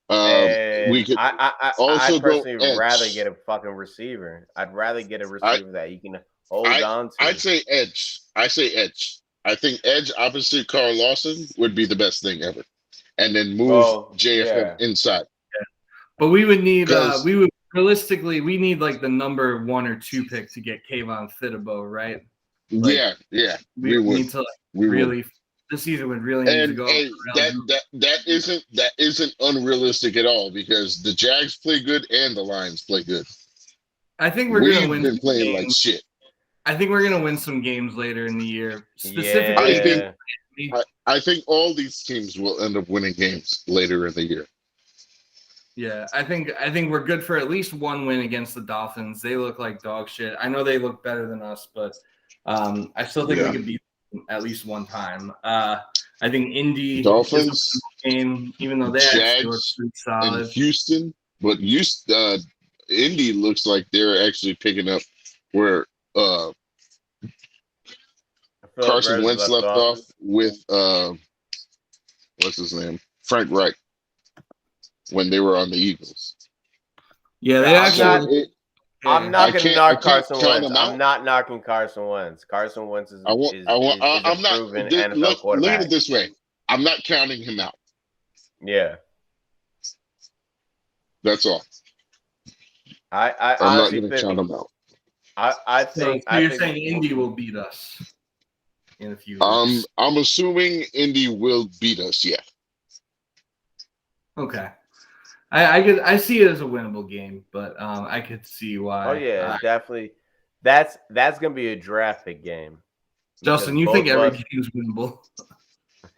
Yeah, We and could I also go personally rather edge. get a fucking receiver. I'd rather get a I receiver that you can hold on to. I'd say edge. I say edge. I think edge opposite Carl Lawson would be the best thing ever, and then move Well, JFM yeah. inside. But we would need Because we need like the number 1 or 2 pick to get Kayvon Thibodeau, right? Like, we would. need to like, We really would. this season would really need to And go. hey, that isn't unrealistic at all because the Jags play good and the Lions play good. I think we're gonna We've win. been playing games. like shit. I think we're gonna win some games later in the year. Specifically, I think all these teams will end up winning games later in the year. Yeah, I think we're good for at least one win against the Dolphins. They look like dog shit. I know they look better than us, but I still think we could beat them at least one time. I think Indy Dolphins game, even though they actually were pretty solid. and Houston, but Indy looks like they're actually picking up where Carson Wentz left off with what's his name? Frank Reich when they were on the Eagles. Yeah, they actually. I'm not going to knock Carson Wentz. I'm not knocking Carson Wentz. Carson Wentz is a proven NFL quarterback. Look at it this way. I'm not counting him out. Yeah. That's all. I'm not going to count him out. I think. So you're saying Indy will beat us in a few weeks? I'm assuming Indy will beat us. Yeah. Okay. I see it as a winnable game, but I could see why. Oh yeah, definitely. That's gonna be a draft pick game. Justin, you think every game's winnable?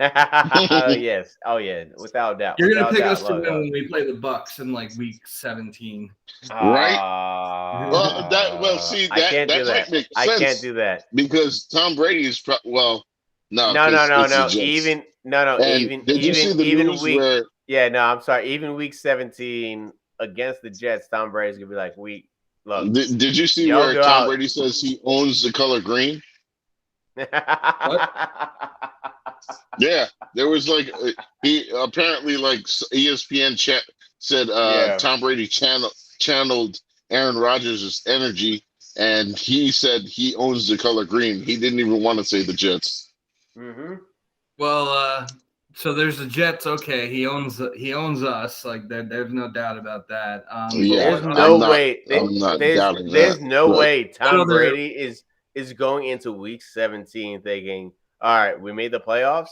Yes. Oh yeah, without doubt. You're gonna pick us to win when we play the Bucks in like week 17, right? See, that can't do might that. make sense. I can't do that because Tom Brady is no. Even week. Where, yeah, no, I'm sorry. Even week 17 against the Jets, Tom Brady's gonna be like, look. Did you see where Tom Brady says he owns the color green? What? Yeah, there was like he apparently like ESPN said Tom Brady channeled Aaron Rodgers' energy, and he said he owns the color green. He didn't even want to say the Jets. Mm-hmm. Well, so there's the Jets. Okay, he owns us. Like there's no doubt about that. There's no way. There's no way Tom Brady is going into week 17 thinking, all right, we made the playoffs.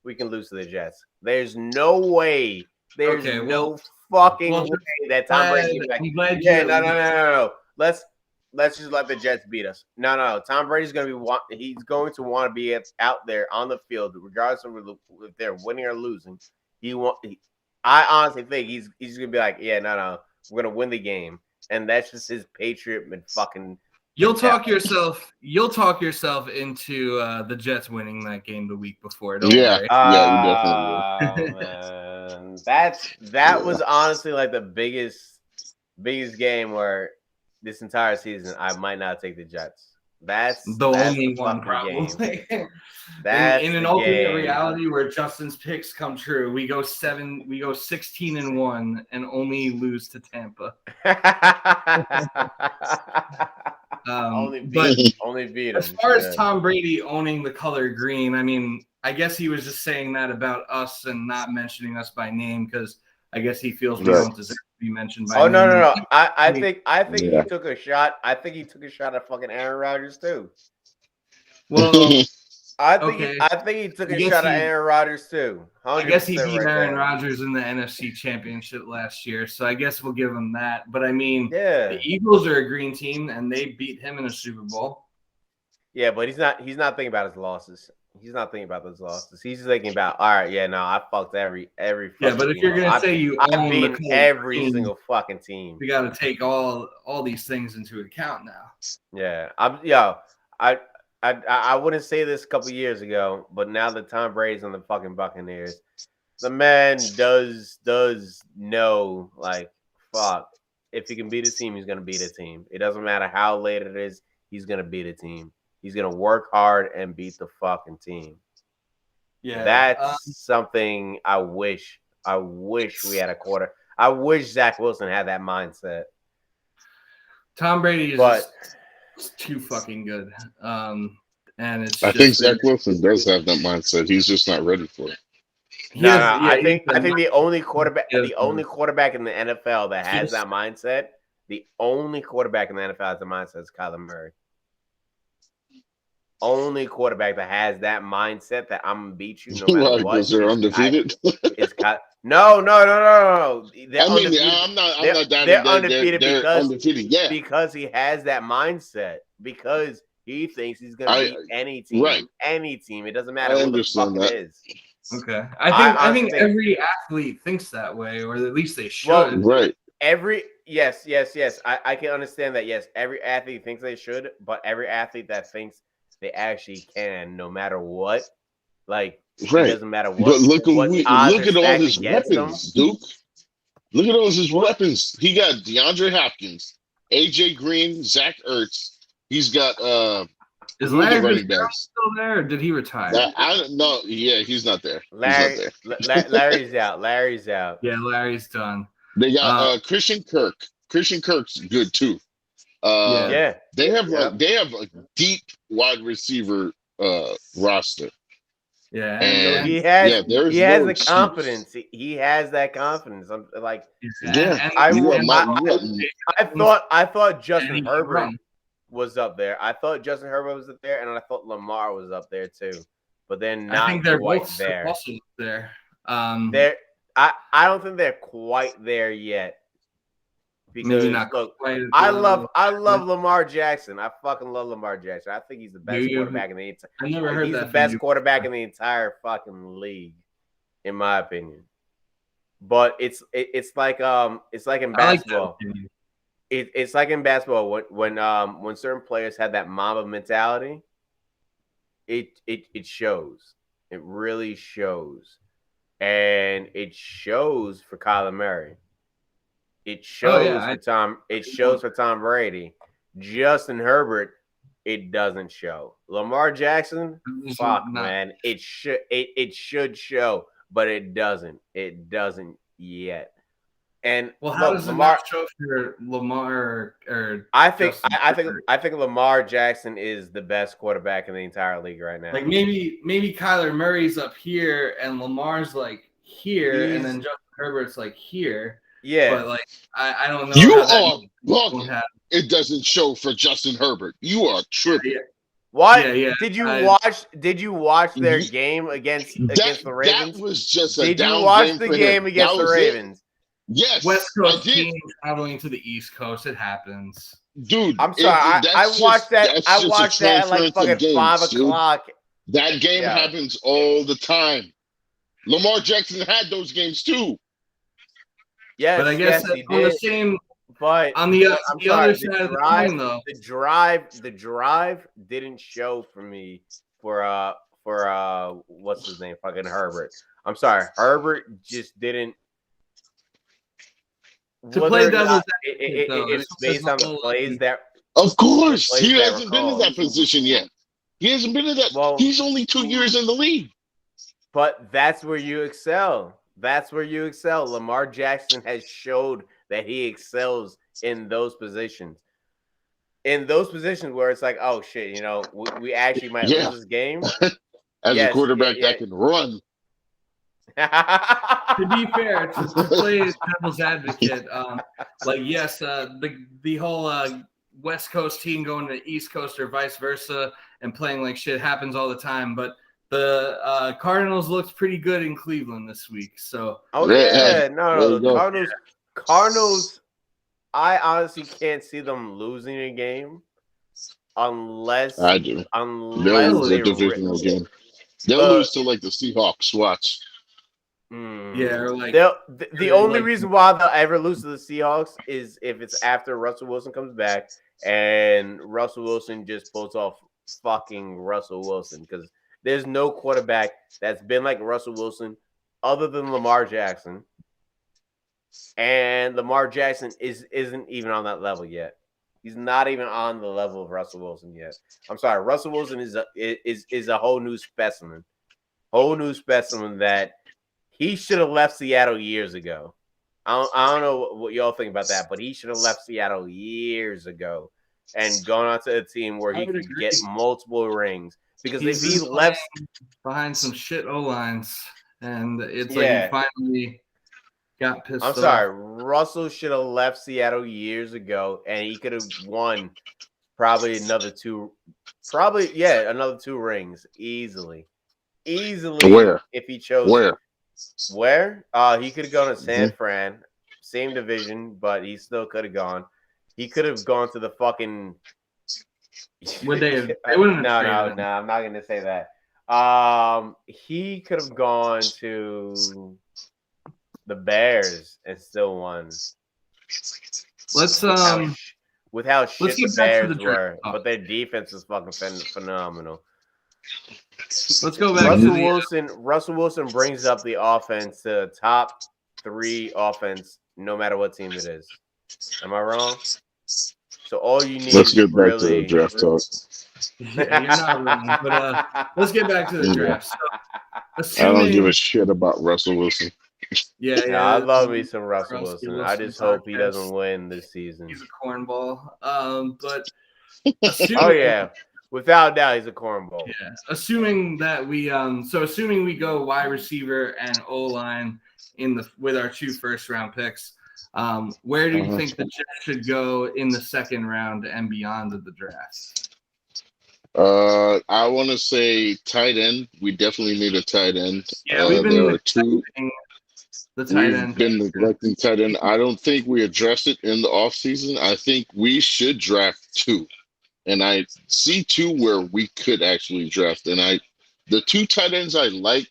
We can lose to the Jets. There's no way. There's no fucking way that Tom Brady is like, no. Let's just let the Jets beat us. No. Tom Brady's going to to want to be out there on the field, regardless of if they're winning or losing. I honestly think he's going to be like, no, we're going to win the game, and that's just his patriot and fucking. You'll talk yourself into the Jets winning that game the week before. Don't worry. You definitely will. That was honestly like the biggest game where this entire season I might not take the Jets. That's only one problem. in an alternate reality where Justin's picks come true, we go 16-1 and only lose to Tampa. Only beat as far as Tom Brady owning the color green, I mean, I guess he was just saying that about us and not mentioning us by name because I guess he feels we don't deserve to be mentioned by name. No. I think he took a shot. I think he took a shot at fucking Aaron Rodgers too. Well, I think he took a shot at Aaron Rodgers too. I guess he beat Aaron Rodgers in the NFC Championship last year, so I guess we'll give him that. But I mean, the Eagles are a green team, and they beat him in a Super Bowl. Yeah, but he's not thinking about his losses. He's not thinking about those losses. He's just thinking about, all right, yeah, no, I fucked every fucking Yeah, but if team you're up. gonna say you I've own the beaten Colts every team, single fucking team. we got to take all these things into account now. Yeah, I wouldn't say this a couple years ago, but now that Tom Brady's on the fucking Buccaneers, the man does know, like, fuck, if he can beat a team, he's gonna beat a team. It doesn't matter how late it is, he's gonna beat a team. He's gonna work hard and beat the fucking team. Yeah, That's something I wish we had a quarter. I wish Zach Wilson had that mindset. Tom Brady is But just too fucking good. And it's I think Zach Wilson does have that mindset. He's just not ready for it. I think the only quarterback in the NFL that has that mindset, the only quarterback in the NFL that has the mindset is Kyler Murray. Only quarterback that has that mindset that I'm gonna beat you no matter what. Because they're undefeated. No. I mean, I'm not doubting they're that undefeated they're undefeated. Yeah, because he has that mindset. Because he thinks he's gonna beat any team. Right. Any team. It doesn't matter who the fuck it is. Okay. I think every athlete thinks that way, or at least they should. Well, right. Yes. I can understand that. Yes, every athlete thinks they should, but every athlete that thinks they actually can, no matter what, like, right. It doesn't matter what. But look at all his them. weapons, Duke. Look at all his weapons. He got DeAndre Hopkins, AJ Green, Zach Ertz. He's got is Larry still there, or did he retire? I don't know. Yeah, he's not there. Larry's out. Larry's out. Yeah, Larry's done. They got Christian Kirk. Christian Kirk's good too. They have a deep wide receiver roster. Yeah, and he has the confidence. He has that confidence. I'm like, I thought Justin Herbert was up there. I thought Justin Herbert was up there, and I thought Lamar was up there too. But then I think they're both there. Also there. I don't think they're quite there yet. Because look, I love Lamar Jackson. I fucking love Lamar Jackson. I think he's the best quarterback in the entire. I never heard he's that. the best quarterback in the entire fucking league, in my opinion. But it's like in basketball. It's like in basketball when certain players have that Mamba mentality. It shows. It really shows, and it shows for Kyler Murray. It shows for Tom. It shows for Tom Brady. Justin Herbert, it doesn't show. Lamar Jackson, man, it should show, but it doesn't. It doesn't yet. And how does Lamar show for Lamar? Or I think Lamar Jackson is the best quarterback in the entire league right now. Like maybe Kyler Murray's up here and Lamar's like here, and then Justin Herbert's like here. Yeah, but like I don't know. You are bugging. It doesn't show for Justin Herbert. You are tripping. What? Did you watch their game against the Ravens? That was just a down game. Did you watch the game against the Ravens? Yes, West Coast team traveling to the East Coast. It happens, dude. I'm sorry. I watched that. I watched that at like fucking 5 o'clock. That game happens all the time. Lamar Jackson had those games too. Yes, but I guess on the same. But on the other side of the coin, though, the drive didn't show for me for what's his name, fucking Herbert. I'm sorry, Herbert just didn't. To play devil's it's based on the plays that. Of course, he hasn't been in that position yet. He hasn't been in that. Well, he's only 2 years in the league. But that's where you excel. That's where you excel. Lamar Jackson has showed that he excels in those positions. In those positions where it's like, oh shit, we actually might lose this game. As a quarterback that can run. To be fair, to play devil's advocate, the whole West Coast team going to the East Coast or vice versa and playing like shit happens all the time, but the Cardinals looked pretty good in Cleveland this week. So the Cardinals. I honestly can't see them losing a game. I do. They'll unless lose they a divisional game. They'll But- lose to like the Seahawks. Watch. Yeah, or like the only reason why they'll ever lose to the Seahawks is if it's after Russell Wilson comes back and Russell Wilson just pulls off fucking Russell Wilson, because there's no quarterback that's been like Russell Wilson other than Lamar Jackson, and Lamar Jackson isn't even on that level yet. He's not even on the level of Russell Wilson yet. I'm sorry, Russell Wilson is a whole new specimen that. He should have left Seattle years ago. I don't know what y'all think about that, but he should have left Seattle years ago and gone on to a team where he could get multiple rings. Because if he left behind some shit O-lines, and it's like he finally got pissed off. I'm sorry, Russell should have left Seattle years ago, and he could have won another two rings easily. Where? If he chose. Where? He could have gone to San Fran, same division, but he still could have gone. He could have gone to the fucking. Would they have? No, I'm not gonna say that. He could have gone to the Bears and still won. Let's with how shit let's the get back to Bears the were, draft. but their defense is fucking phenomenal. Let's go back to Russell Wilson brings up the offense to top 3 offense, no matter what team it is. Am I wrong? So all you need. Let's get back to the draft talk. Yeah, you're not wrong, but let's get back to the draft. So, I don't give a shit about Russell Wilson. Yeah, I love me some Russell Wilson. I just hope he doesn't win this season. He's a cornball. But oh yeah. Without doubt, he's a cornball. Yeah, assuming that we assuming we go wide receiver and O-line with our 2 first-round picks, where do you think the Jets should go in the second round and beyond of the draft? I want to say tight end. We definitely need a tight end. Yeah, we've been neglecting the tight end. Been neglecting tight end. I don't think we addressed it in the offseason. I think we should draft 2. And I see 2 where we could actually draft. And the 2 tight ends I like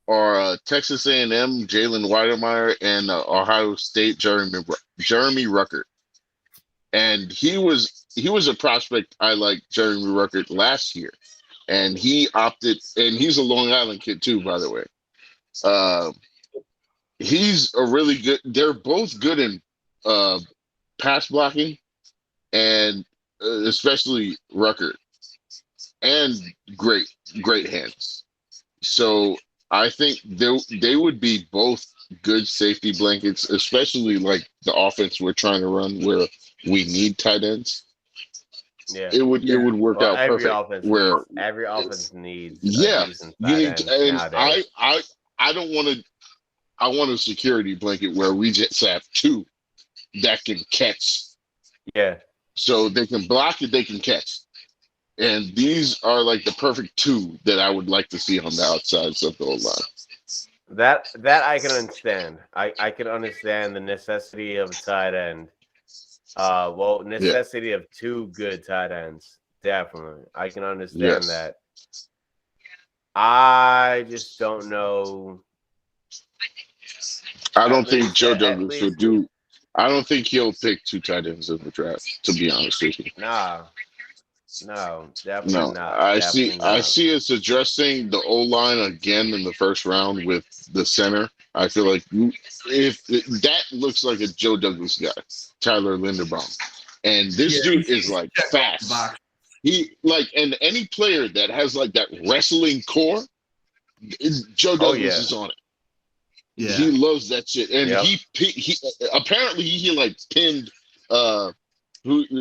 are Texas A&M, Jalen Weidemeyer, and Ohio State, Jeremy Ruckert. And he was a prospect I liked, Jeremy Ruckert, last year. And he opted, and he's a Long Island kid too, by the way. He's a really good, they're both good in pass blocking, and especially Ruckert, and great hands. So I think they would be both good safety blankets, especially like the offense we're trying to run where we need tight ends. Yeah, it would work out perfect. Every offense needs you need, and nowadays. I don't want to. I want a security blanket where we just have 2 that can catch. Yeah. So they can block it, they can catch. And these are like the perfect 2 that I would like to see on the outsides of the line. That I can understand. I can understand the necessity of a tight end. Necessity of 2 good tight ends. Definitely. I can understand that. I just don't know. I don't think Joe Douglas would do. I don't think he'll pick 2 tight ends in the draft, to be honest with you. No, definitely not. I see us addressing the O-line again in the first round with the center. I feel like if that looks like a Joe Douglas guy, Tyler Linderbaum. And this dude is like fast. He and any player that has like that wrestling core, Joe Douglas is on it. Yeah. He loves that shit. And he apparently he like pinned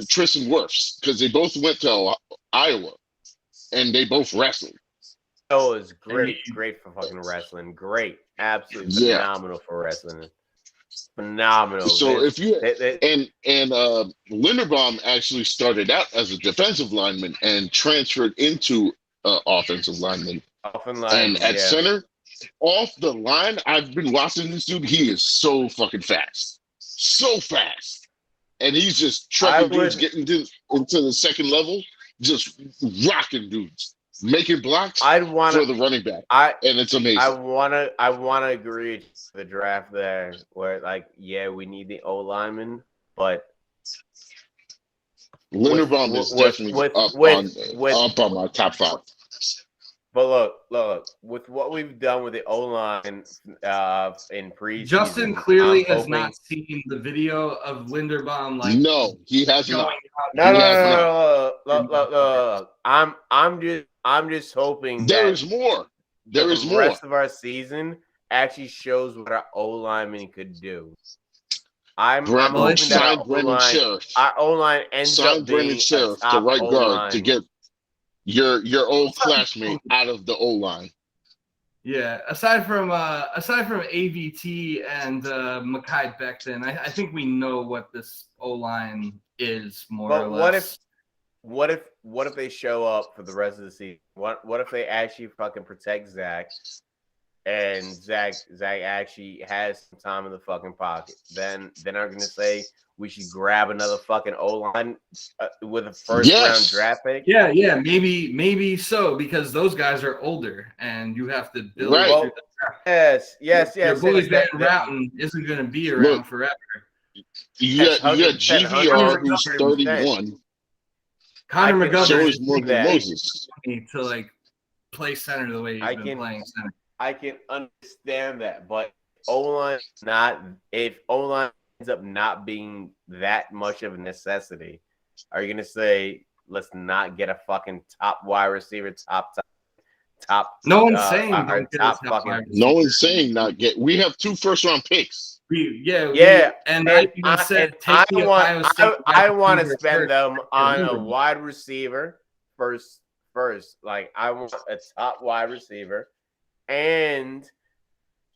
Tristan Wirfs, because they both went to Iowa and they both wrestled. Oh, it's great for fucking wrestling. Great. Absolutely phenomenal for wrestling. Phenomenal. So if you and Linderbaum actually started out as a defensive lineman and transferred into offensive lineman. And at center, off the line, I've been watching this dude. He is so fucking fast. So fast. And he's just trucking dudes getting into the second level. just rocking dudes, making blocks I'd want for to. the running back, I and it's amazing. I wanna agree to the draft there, where like, yeah, we need the O lineman, but Linderbaum is definitely up on my top 5. But look, with what we've done with the O line in preseason, Justin clearly has not seen the video of Linderbaum. Like, no, he has not. No. Look. I'm just hoping there that is more. There is the more. rest of our season actually shows what our O lineman could do. I'm hoping that our O line ends up being Sheriff, the right guard, to get your old classmate out of the O line. Yeah, aside from AVT and Mekhi Becton, I think we know what this O line is more or less. What if they show up for the rest of the season? What if they actually fucking protect Zach, and Zach actually has some time in the fucking pocket? Then I'm gonna say we should grab another fucking O-line with a first-round draft pick. Yeah, maybe so, because those guys are older, and you have to build. Right. Well, yes. Your boy Van Routen isn't going to be around forever. You got GVR, who's 31. Connor McGovern is more than Moses to like play center the way he's been playing center. I can understand that, but O-line if O-line ends up not being that much of a necessity, are you gonna say let's not get a fucking top wide receiver, top? No one's saying no one's saying not get. We have 2 first-round picks. And I even said I want to spend them on a wide receiver first. Like, I want a top wide receiver and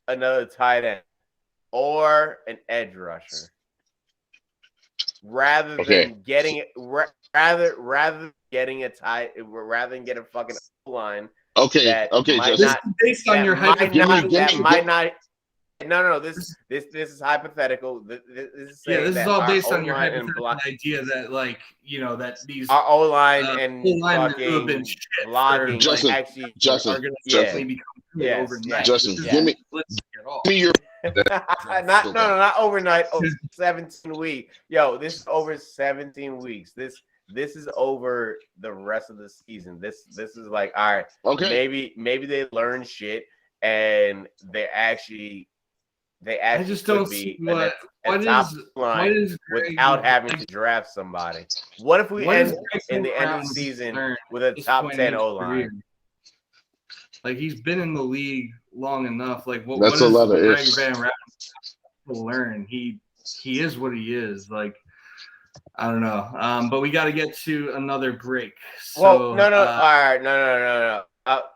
another tight end or an edge rusher, rather than getting a fucking line. Okay, Justin. Based on your hypothetical. This is hypothetical. This is all based on your hypothetical idea that, like, you know, that these our O line and who have been blocking Justin, are going to become overnight. Justin, give me your not overnight. Over 17 weeks. Yo, this is over 17 weeks. This is over the rest of the season. This is like, all right, maybe they learn shit and they actually I just don't see what is without having to draft somebody. What if we end in the end of the season with a top 10 O line? Like, he's been in the league long enough. Like, what is Greg Van Routen to learn? He is what he is. Like, I don't know. But we got to get to another break. So, all right, no.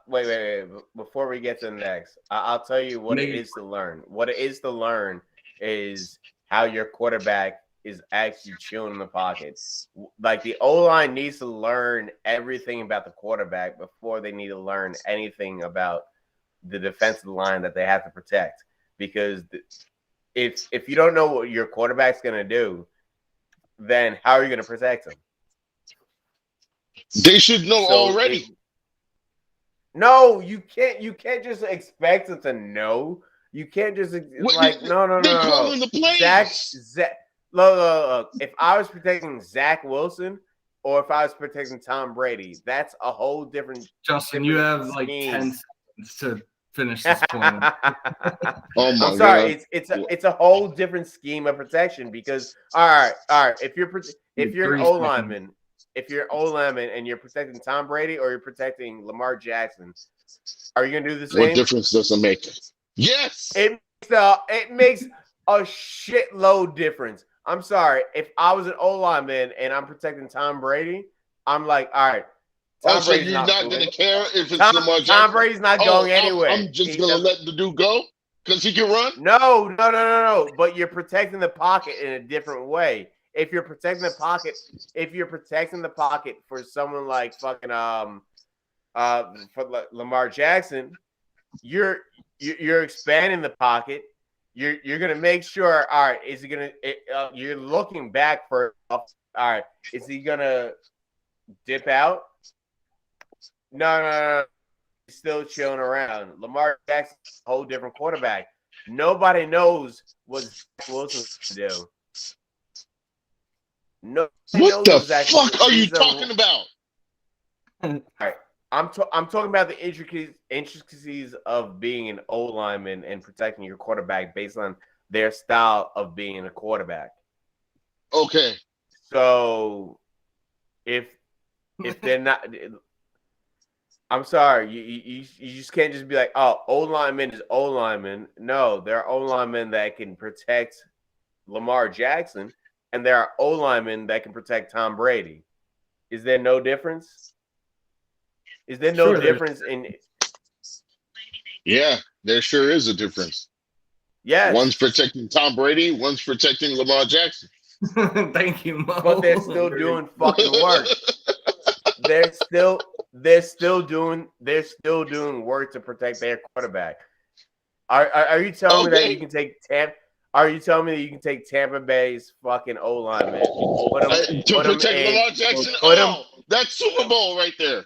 Wait. Before we get to the next, I'll tell you what it is to learn. What it is to learn is how your quarterback is actually chilling in the pocket. Like, the O-line needs to learn everything about the quarterback before they need to learn anything about the defensive line that they have to protect. Because if you don't know what your quarterback's going to do, then how are you going to protect him? They should know already. No, you can't. You can't just expect them to know. You can't just no. They're calling the plays. Zach. Look. If I was protecting Zach Wilson, or if I was protecting Tom Brady, that's a whole different. Justin, you have like 10 seconds to finish this point. I'm sorry. God. It's a whole different scheme of protection, because all right. If you're an O lineman. If you're O-lineman and you're protecting Tom Brady or you're protecting Lamar Jackson, are you going to do the same? What difference does it make? Yes! It makes a shitload difference. I'm sorry. If I was an O-lineman and I'm protecting Tom Brady, I'm like, all right. So you're not going to care if it's Lamar Jackson? Tom Brady's not going anywhere. I'm just going to let the dude go because he can run? No. But you're protecting the pocket in a different way. If you're protecting the pocket for someone like fucking for Lamar Jackson, you're expanding the pocket. You're gonna make sure. All right, is he gonna? You're looking back for. All right, is he gonna dip out. No. He's still chilling around. Lamar Jackson's a whole different quarterback. Nobody knows what Zach Wilson's going to do. Nobody What knows the fuck are you talking about? All right. I'm talking about the intricacies of being an O lineman and protecting your quarterback based on their style of being a quarterback. Okay. So if they're not, I'm sorry, you just can't just be like, oh, O lineman is O lineman. No, there are O linemen that can protect Lamar Jackson, and there are O linemen that can protect Tom Brady. Is there no difference? Is there no difference in? Yeah, there sure is a difference. Yes. One's protecting Tom Brady, one's protecting Lamar Jackson. Thank you, Mo. But they're still doing fucking work. They're still doing work to protect their quarterback. Are you telling me that you can take Are you telling me that you can take Tampa Bay's fucking O lineman to protect Lamar Jackson? That's Super Bowl right there.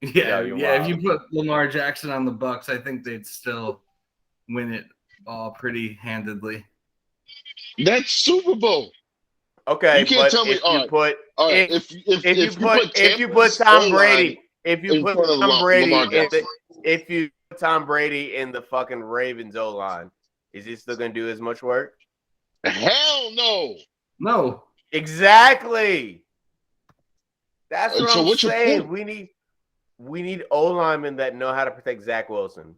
Yeah. If you put Lamar Jackson on the Bucs, I think they'd still win it all pretty handedly. That's Super Bowl. Okay, you can't tell me. If you put Tom Brady in the fucking Ravens O line, is he still gonna do as much work? Hell no. No. Exactly. That's what I'm saying. Your point? We need O linemen that know how to protect Zach Wilson.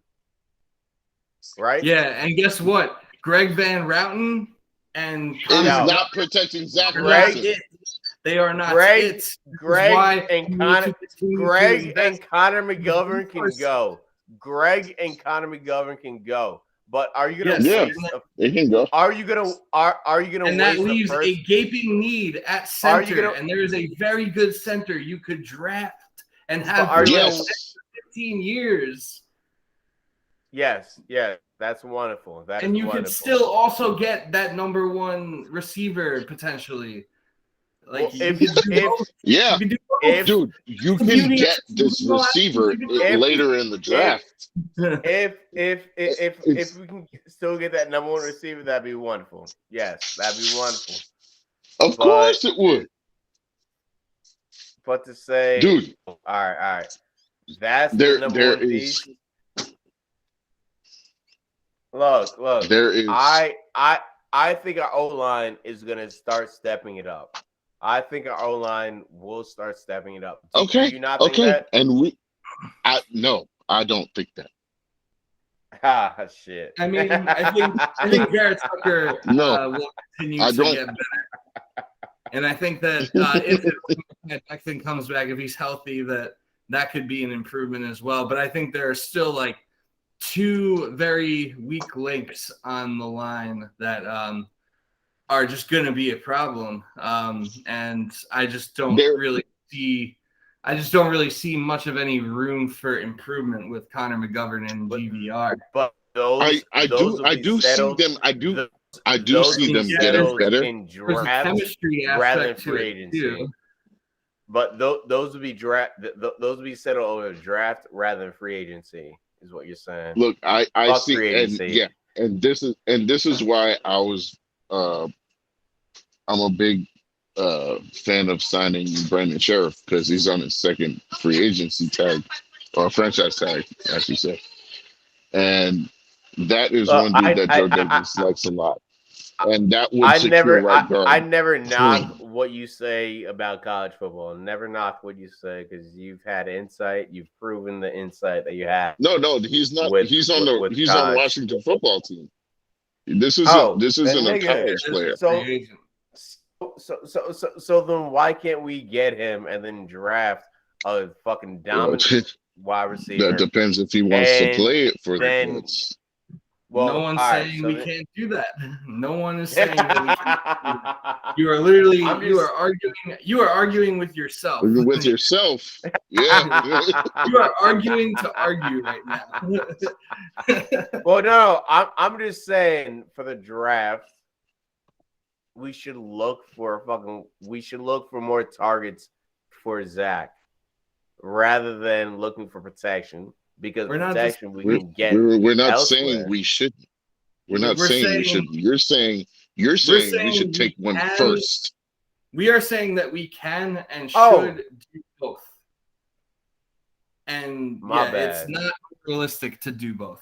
Right? Yeah, and guess what? Greg Van Routen and not protecting Zach Wilson. They are not. Greg and Connor McGovern can go. Greg and Connor McGovern can go. But are you gonna they can go. Are you gonna and that leaves a gaping need at center, and there is a very good center you could draft and have for 15 years. Yes, that's wonderful. Could still also get that number one receiver potentially. Like dude, you can get this receiver later in the draft. If we can still get that number one receiver, that'd be wonderful. Yes, that'd be wonderful. Of course it would. But to say, dude, all right, that's the number one piece. Look. There is. I think our O line is gonna start stepping it up. I think our O line will start stepping it up. Okay. Do you not think that? And no, I don't think that. Shit. I mean, I think Garrett Tucker will continue to get better. And I think that if Jackson comes back, if he's healthy, that could be an improvement as well. But I think there are still like two very weak links on the line that are just going to be a problem. And I just don't really see much of any room for improvement with Connor McGovern and GVR. But I do see them getting better in draft chemistry rather than free agency. But those would be those would be settled over draft rather than free agency, is what you're saying. Look, I see, and this is why I was I'm a big fan of signing Brandon Sheriff, because he's on his second free agency tag, or franchise tag, as you say. And that is one dude that Joe Douglas likes a lot. And that would secure right guard. I never knock what you say about college football. Never knock what you say, because you've had insight. You've proven the insight that you have. No, he's not. He's on Washington football team. This isn't a college player. So then why can't we get him and then draft a fucking dominant wide receiver? That depends if he wants to play it for the Colts. Well, no one's saying we can't do that. No one is saying that we can't do that. You are literally you are arguing with yourself. With yourself. Yeah. You are arguing to argue right now. Well, no, I'm just saying for the draft, we should look for more targets for Zach rather than looking for protection because We're not protection just- we can get. We're not elsewhere. saying we shouldn't. We're not We're saying we saying- should. You're saying we saying should take one we can- first. We are saying that we can and Oh. should do both. And My it's bad. not realistic to do both.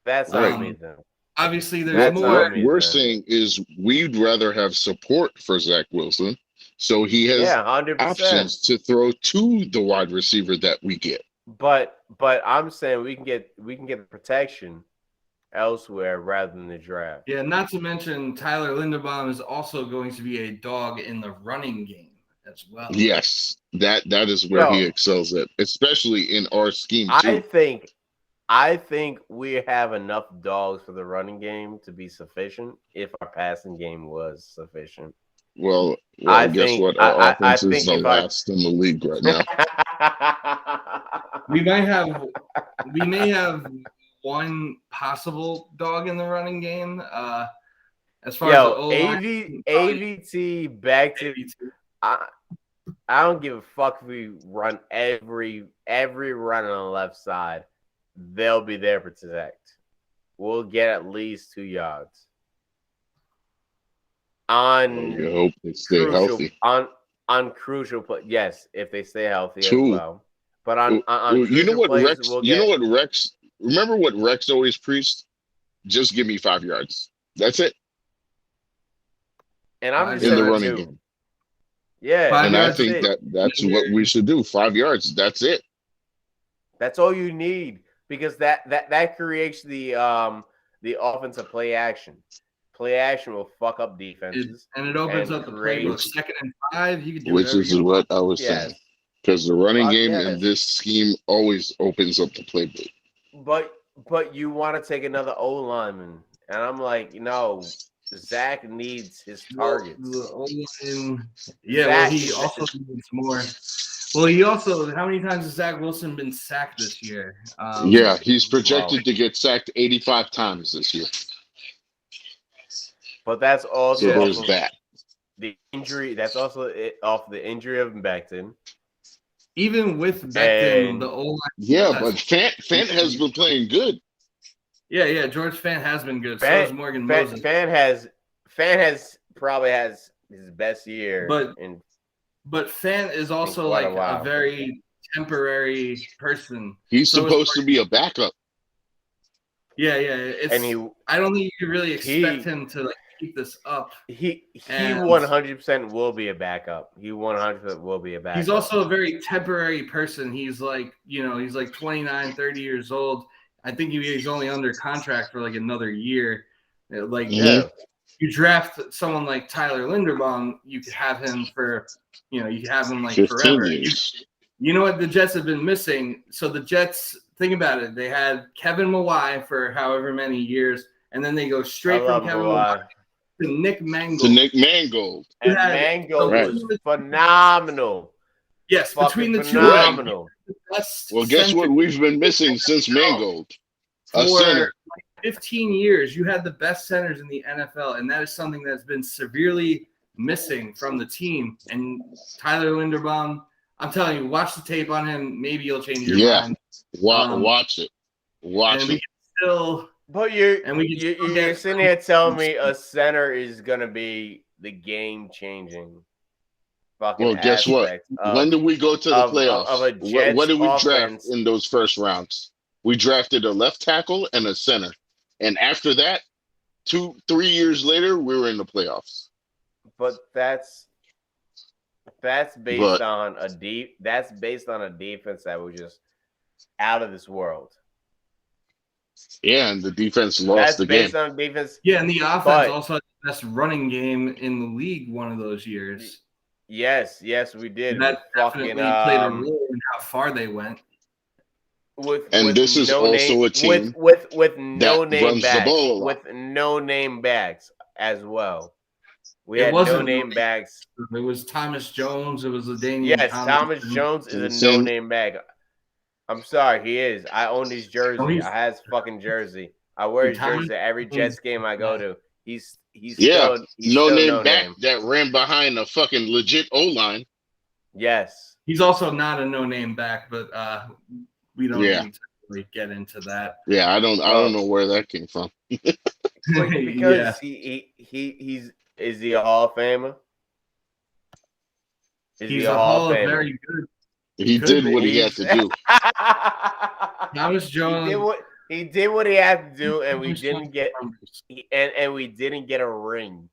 That's Right. on me then. Obviously, there's That's more. on me. What we're then. saying is we'd rather have support for Zach Wilson, so he has Yeah, 100%. options to throw to the wide receiver that we get. But I'm saying we can get the protection elsewhere rather than the draft. Yeah, not to mention Tyler Linderbaum is also going to be a dog in the running game as well. Yes, that is where he Yo. excels at, especially in our scheme I too. think we have enough dogs for the running game to be sufficient if our passing game was sufficient. Well, I guess think- what? Our I offense is think the if I- last in the league right now. We may have one possible dog in the running game. As far as the Yo, O-line, AVT back to maybe two. I don't give a fuck if we run every run on the left side. They'll be there to protect. We'll get at least 2 yards. You hope they stay healthy. On crucial play, yes, if they stay healthy True. as well. But on You know crucial what plays, Rex? we'll You know get- what Rex? Remember what Rex always preached? Just give me 5 yards. That's it and I'm just in the saying running too. game. Yeah, 5 And I yards think is that's what we should do. 5 yards. That's it. that's all you need because that creates the offensive play action. Play action will fuck up defenses. And it opens and up the create- playbook. 2nd and 5, you can do Which whatever is you want. what I was Yes. saying. Because the running Fuck game yes. in this scheme always opens up the playbook. But you want to take another O lineman, and I'm like, no, Zach needs his targets. The O-line- yeah, well, he Zach- also needs more. Well, he also, how many times has Zach Wilson been sacked this year? Yeah, he's projected to get sacked 85 times this year. But that's So also there's off of that. the injury. That's also off the injury of Becton. Even with Becton, And- the O-line. Yeah, but Fant has been playing good. Yeah, George Fant has been good. So has Morgan Moses. Fan has probably has his best year. But- in But Fant is also quite a like while. a very temporary person. He's So is supposed to be a backup. Yeah. It's, and I don't think you can really expect He- him to like keep this up. he And- 100% will be a backup. He 100% will be a backup. He's also a very temporary person. He's like, he's like 29, 30 years old. I think he's only under contract for like another year. Like, Mhm. you draft someone like Tyler Linderbaum, you could have him for, you could have him like 15 forever. years. You know what the Jets have been missing? So the Jets, think about it. They had Kevin Mawai for however many years, and then they go straight I love from Kevin Mawai. Mawai to Nick Mangold. To Nick Mangold. And Yeah, Mango right. was phenomenal. Yes, between the two, phenomenal. best Well, guess center what we've been missing since Mangold? A for center. 15 years. You had the best centers in the NFL, and that is something that's been severely missing from the team. And Tyler Linderbaum, I'm telling you, watch the tape on him. Maybe you'll change your Yeah. mind. Watch it. Watch And we it. can still, But and we can you're still get sitting here telling me a center is gonna be the game changing fucking. Well, guess what? aspect of- When did we go to the of- playoffs? of a What did we Jets draft offense? in those first rounds? We drafted a left tackle and a center. And after that, 3 years later, we were in the playoffs. But that's based But- on a defense that was just out of this world. Yeah, and the defense lost That's the game. based on defense. Yeah, and the offense But- also had the best running game in the league one of those years. Yes, we did. That definitely fucking played a role in how far they went. And this is also a team with no that name runs the backs, ball a lot. with no name backs as well. We It had no wasn't name really- backs. It was Thomas Jones. It was a Daniel Yes, Thomas Jones is a Same- no name back. I'm sorry, he is. I own his jersey. Oh, he's- I have his fucking jersey. I wear his Thomas jersey at every Jets game I go to. He's Yeah, still, he's no still name no back name. that ran behind a fucking legit O line. Yes. He's also not a no-name back, but we don't Yeah. need to really get into that. Yeah, I don't know where that came from. Because he's is he a Hall of Famer? Is He's he a Hall of Famer? very good. He could did be. what he had to do. Thomas Jones. He did what he had to do, and we Thomas didn't Jones get numbers. and we didn't get a ring.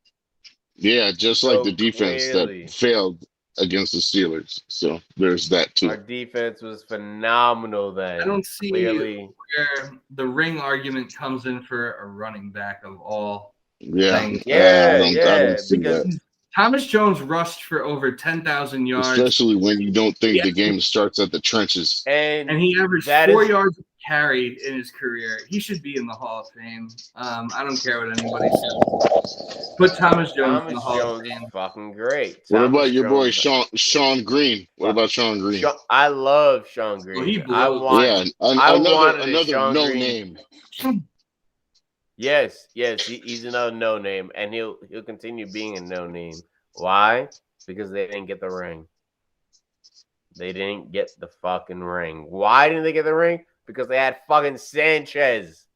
Yeah, just like So the defense clearly. that failed against the Steelers. So there's that too. Our defense was phenomenal then. I don't see clearly. where the ring argument comes in for a running back of all Yeah, things. Yeah, I yeah, don't see because that. Thomas Jones rushed for over 10,000 yards, Especially when you don't think Yeah. the game starts at the trenches. and he averaged that 4 is- yards carry in his career. He should be in the Hall of Fame. I don't care what anybody says. Put Thomas Jones in the Thomas Hall Jones of is Fame. fucking great. What Thomas about your boy Jones- Sean Green? What about Sean Green? I love Sean Green. Well, he I blows. want. Yeah, I wanted a another Sean no Green. name. Yes, he's another no name, and he'll continue being a no name. Why? Because they didn't get the ring. They didn't get the fucking ring. Why didn't they get the ring? Because they had fucking Sanchez.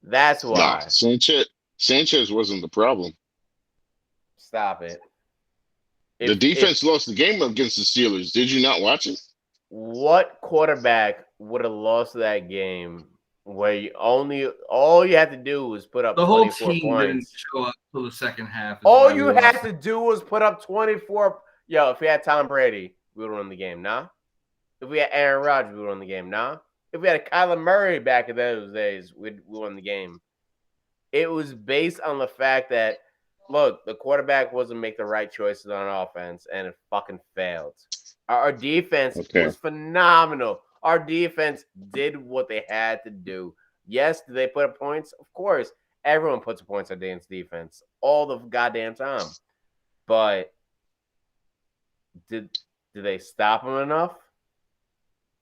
That's why. Nah, Sanchez wasn't the problem. Stop it. The defense lost the game against the Steelers. Did you not watch it? What quarterback would have lost that game where all you had to do was put up The whole 24 team didn't points? show up till the second half. is All why you we had lost. to do was put up 24. Yo, if we had Tom Brady, we would have won the game. Nah. If we had Aaron Rodgers, we would have won the game. Nah. If we had Kyler Murray back in those days, we won the game. It was based on the fact that, look, the quarterback wasn't make the right choices on offense, and it fucking failed. Our defense was phenomenal. Our defense did what they had to do. Yes, did they put up points? Of course. Everyone puts points on Dan's defense all the goddamn time. But did they stop him enough?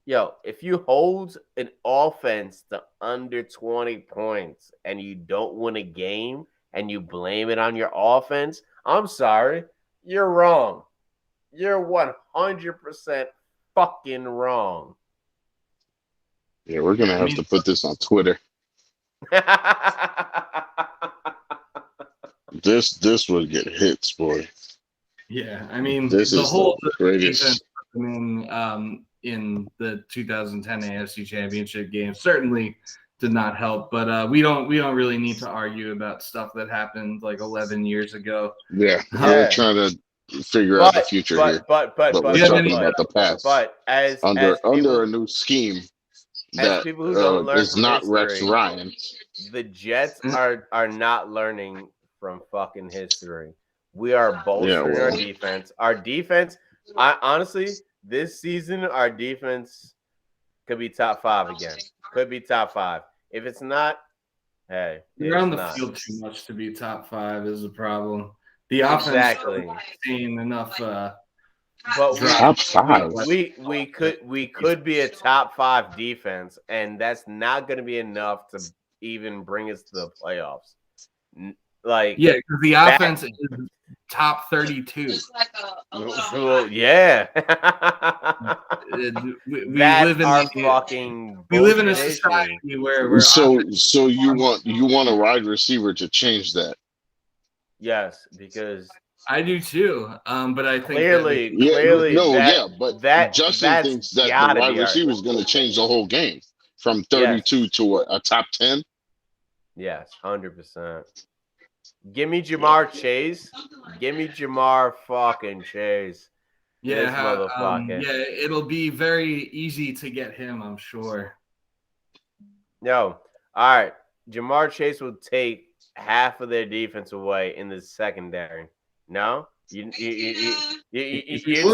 Yo, if you hold an offense to under 20 points and you don't win a game and you blame it on your offense, I'm sorry. You're wrong. You're 100% fucking wrong. Yeah, we're gonna have to put this on Twitter. This would get hits, boy. Yeah, I mean, This the is whole the greatest. defense in the 2010 AFC Championship game certainly did not help. But we don't really need to argue about stuff that happened like 11 years ago. Yeah, we're trying to figure out the future here. But we're talking about the past. But under people, a new scheme that people who don't learn is from not history, Rex Ryan. The Jets are not learning from fucking history. We are bolstering our defense. Our defense, I honestly, this season, our defense could be top 5 again. Could be top 5. If it's not, hey, You're on the field too much to be top 5 is the problem. The offense Exactly. ain't enough. But Top 5. we could be a top 5 defense, and that's not going to be enough to even bring us to the playoffs. Like, yeah, because the offense is top 32. well, yeah. we That's live in our the, fucking we live in a bullshit society issue. where we're So you want a wide receiver to change that? Yes, because I do too. But I think clearly, but that Justin thinks that the wide receiver is going to change the whole game from 32 to a top 10. Yes, 100%. Give me Jamar Chase. Give me Jamar fucking Chase. It'll be very easy to get him, I'm sure. No, all right. Jamar Chase will take half of their defense away in the secondary. No, you're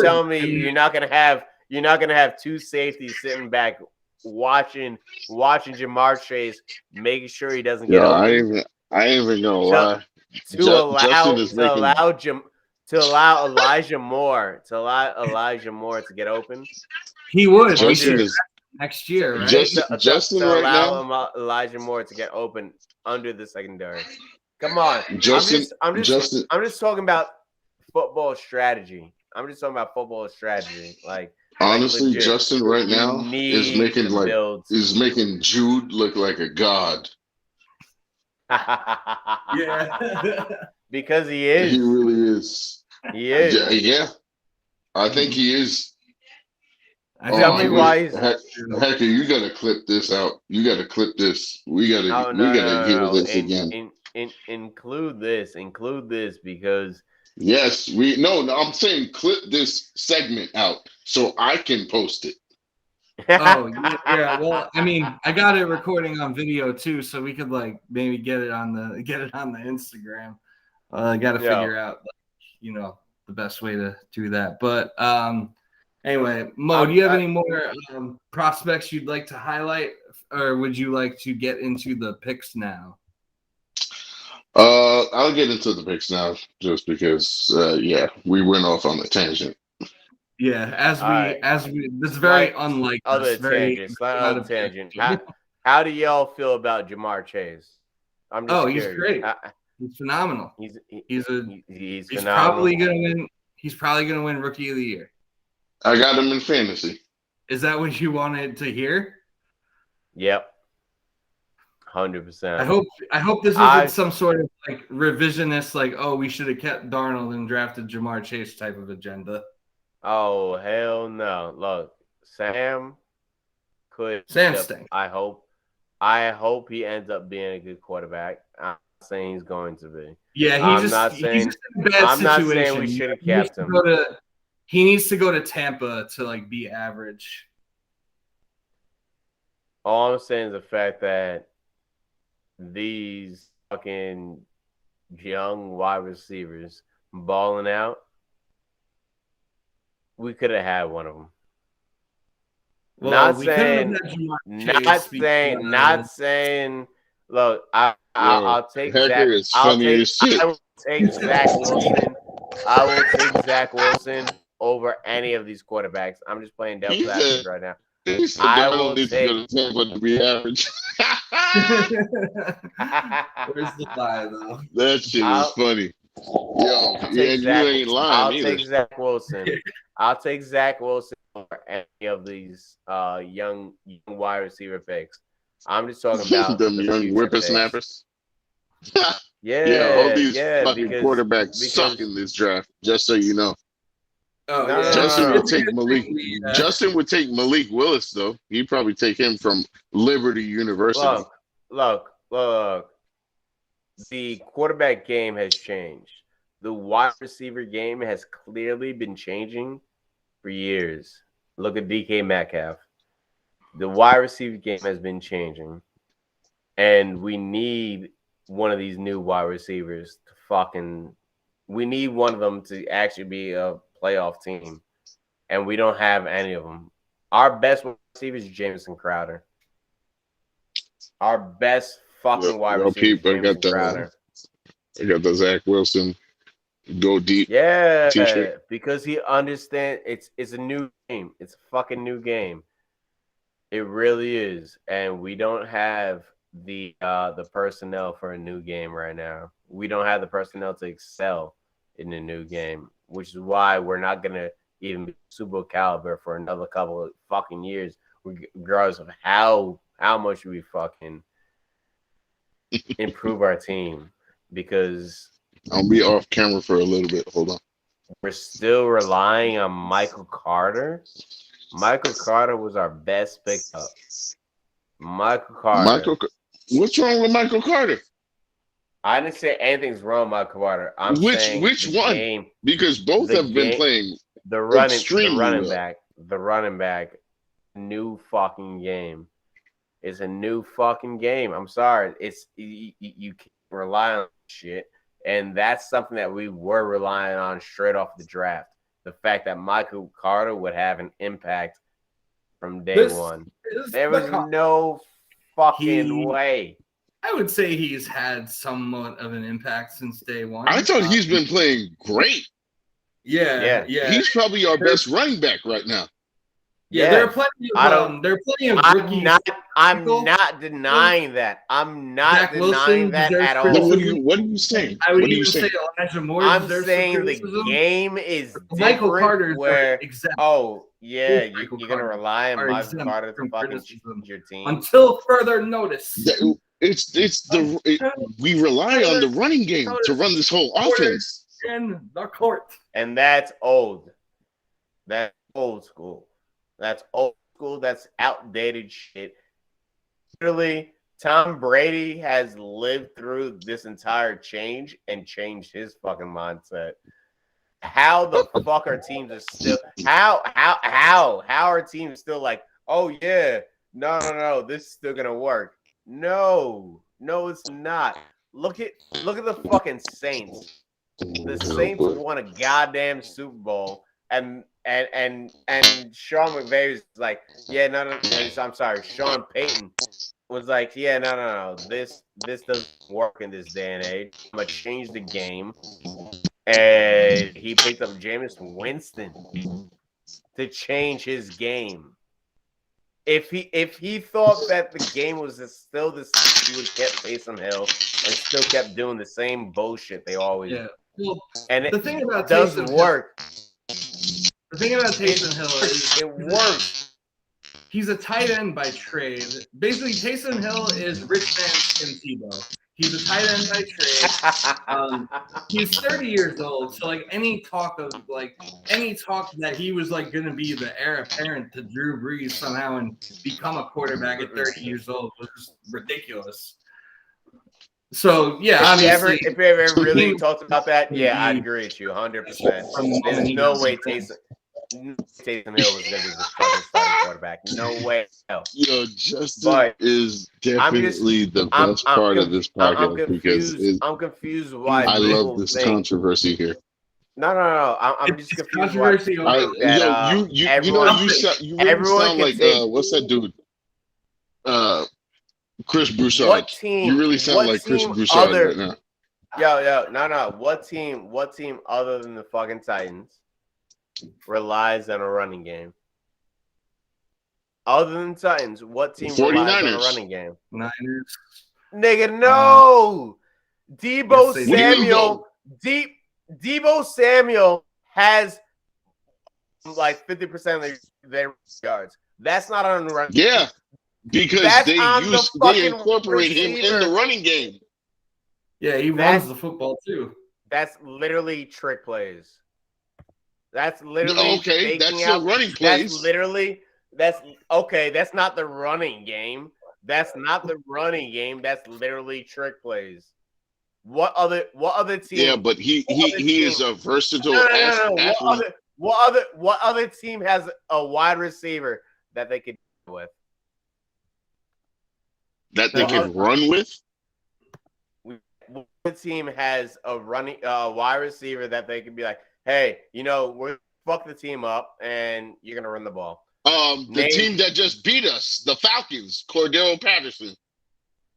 telling me you're not gonna have 2 safeties sitting back watching Jamar Chase, making sure he doesn't get open. I ain't even gonna lie. To allow Elijah Moore to get open. He would Justin next year, right? Justin to right allow now. Elijah Moore to get open under the secondary. Come on, Justin, I'm just talking about football strategy. I'm just talking about football strategy. Like Honestly, legit, Justin right you now is need making to build. making Jude look like a god. Yeah. Because he He is. really is. He is. Yeah, I think he is. Tell me why he's. Hacker, you gotta clip this out. You gotta clip this. We gotta Oh no, hear no. this again. Include this because Yes, no, I'm saying clip this segment out so I can post it. Oh yeah. Well, I mean, I got it recording on video too, so we could like maybe get it on the Instagram. I got to figure out, the best way to do that. But anyway, Mo, do you have any more prospects you'd like to highlight, or would you like to get into the picks now? I'll get into the picks now, just because. We went off on a tangent. Yeah, as we this is very unlike other us. Other tangent. How do y'all feel about Ja'Marr Chase? I'm just he's curious. great. He's phenomenal. He's phenomenal. probably gonna win. He's probably gonna win Rookie of the Year. I got him in fantasy. Is that what you wanted to hear? Yep. 100%. I hope this isn't some sort of like revisionist, like, oh, we should have kept Darnold and drafted Ja'Marr Chase type of agenda. Oh hell no! Look, Sam stinks. I hope he ends up being a good quarterback. I'm not saying he's going to be. Yeah, I'm not saying we should have kept him. He needs to go to Tampa to like be average. All I'm saying is the fact that these fucking young wide receivers balling out, we could have had one of them. Well, not saying. Look, I'll take Zach. I will take Zach Wilson. I will take Zach Wilson over any of these quarterbacks. I'm just playing devil's advocate right now. I will take Tampa to be average. Where's the lie, though? That shit is funny. Yo, you ain't lying either. I'll take Zach Wilson. I'll take Zach Wilson over any of these young wide receiver picks. I'm just talking about them young whippersnappers. Yeah, all these fucking quarterbacks suck in this draft. Just so you know. Justin would take Malik. Justin would take Malik Willis, though. He'd probably take him from Liberty University. Look. The quarterback game has changed. The wide receiver game has clearly been changing for years. Look at DK Metcalf. The wide receiver game has been changing. And we need one of these new wide receivers to we need one of them to actually be a playoff team. And we don't have any of them. Our best wide receiver is Jamison Crowder. Our best fucking wide receiver is Jamison Crowder. I got the Zach Wilson go deep. Yeah, t-shirt. Because he understands it's a new game. It's a fucking new game. It really is. And we don't have the personnel for a new game right now. We don't have the personnel to excel in the new game, which is why we're not gonna even be Super Bowl caliber for another couple of fucking years, regardless of how much we fucking improve our team. Because I'll be off camera for a little bit. Hold on. We're still relying on Michael Carter. Michael Carter was our best pickup. Michael Carter. What's wrong with Michael Carter? I didn't say anything's wrong with Michael Carter. Which one? Because both have been playing the running back. New fucking game. It's a new fucking game. I'm sorry. You can't rely on shit. And that's something that we were relying on straight off the draft. The fact that Michael Carter would have an impact from day one. There was no fucking way. I would say he's had somewhat of an impact since day one. I thought he's been playing great. Yeah. He's probably our best running back right now. Yeah, there are plenty of rookies. I'm not denying that. I'm not Zach denying Wilson that deserves at all. criticism. What are you saying? I would What are you even say saying? Elijah Moore I'm deserves saying some the criticism. game is Michael different Carter is where exempt. oh yeah, Michael you're gonna Carter rely on are Michael exempt Carter to from fucking criticism change your team. until further notice. We rely on the running game to run this whole offense. In the court. And that's old. That's old school. That's old school. That's outdated shit. Literally, Tom Brady has lived through this entire change and changed his fucking mindset. How the fuck are teams are still how are teams still like, oh yeah, no, this is still gonna work. No, it's not. Look at the fucking Saints. The Saints won a goddamn Super Bowl, and Sean McVay was like, yeah, no, I'm sorry, Sean Payton was like, yeah, no, this doesn't work in this day and age. I'm gonna change the game, and he picked up Jameis Winston to change his game. If he thought that the game was still this, he would kept Taysom Hill and still kept doing the same bullshit they always do. Well, And the thing about doesn't Taysom work. The thing about Taysom Hill is it works. He's a tight end by trade. Basically, Taysom Hill is rich man's Tim Tebow. He's a tight end by trade. He's 30 years old, so like any talk that he was like going to be the heir apparent to Drew Brees somehow and become a quarterback at 30 years old was just ridiculous. So yeah, obviously, if you ever really talked about that, yeah, I'd agree with you 100%. There's no way Taysom Hill was going to be the fucking starting quarterback. No way. No. Yo, Justin is definitely the best part of this podcast because I'm confused why I love this controversy here. No. I'm just confused why. You sound like what's that dude? Chris Broussard. You really sound like Chris Broussard right now. No. What team other than the fucking Titans relies on a running game? Other than Titans, what team relies on a running game? Niners. Nigga, no. Debo Samuel has like 50% of their yards. That's not on the run. Yeah. Because they incorporate him in the running game. Yeah, he runs the football too. That's literally trick plays. That's literally that's the running plays. That's not the running game. That's not the running game. That's literally trick plays. What other team? Yeah, but he is a versatile athlete. What other team has a wide receiver that they could deal with? That they can run with? What team has a running wide receiver that they could be like, hey, we're fuck the team up and you're gonna run the ball? The team that just beat us, the Falcons, Cordero Patterson.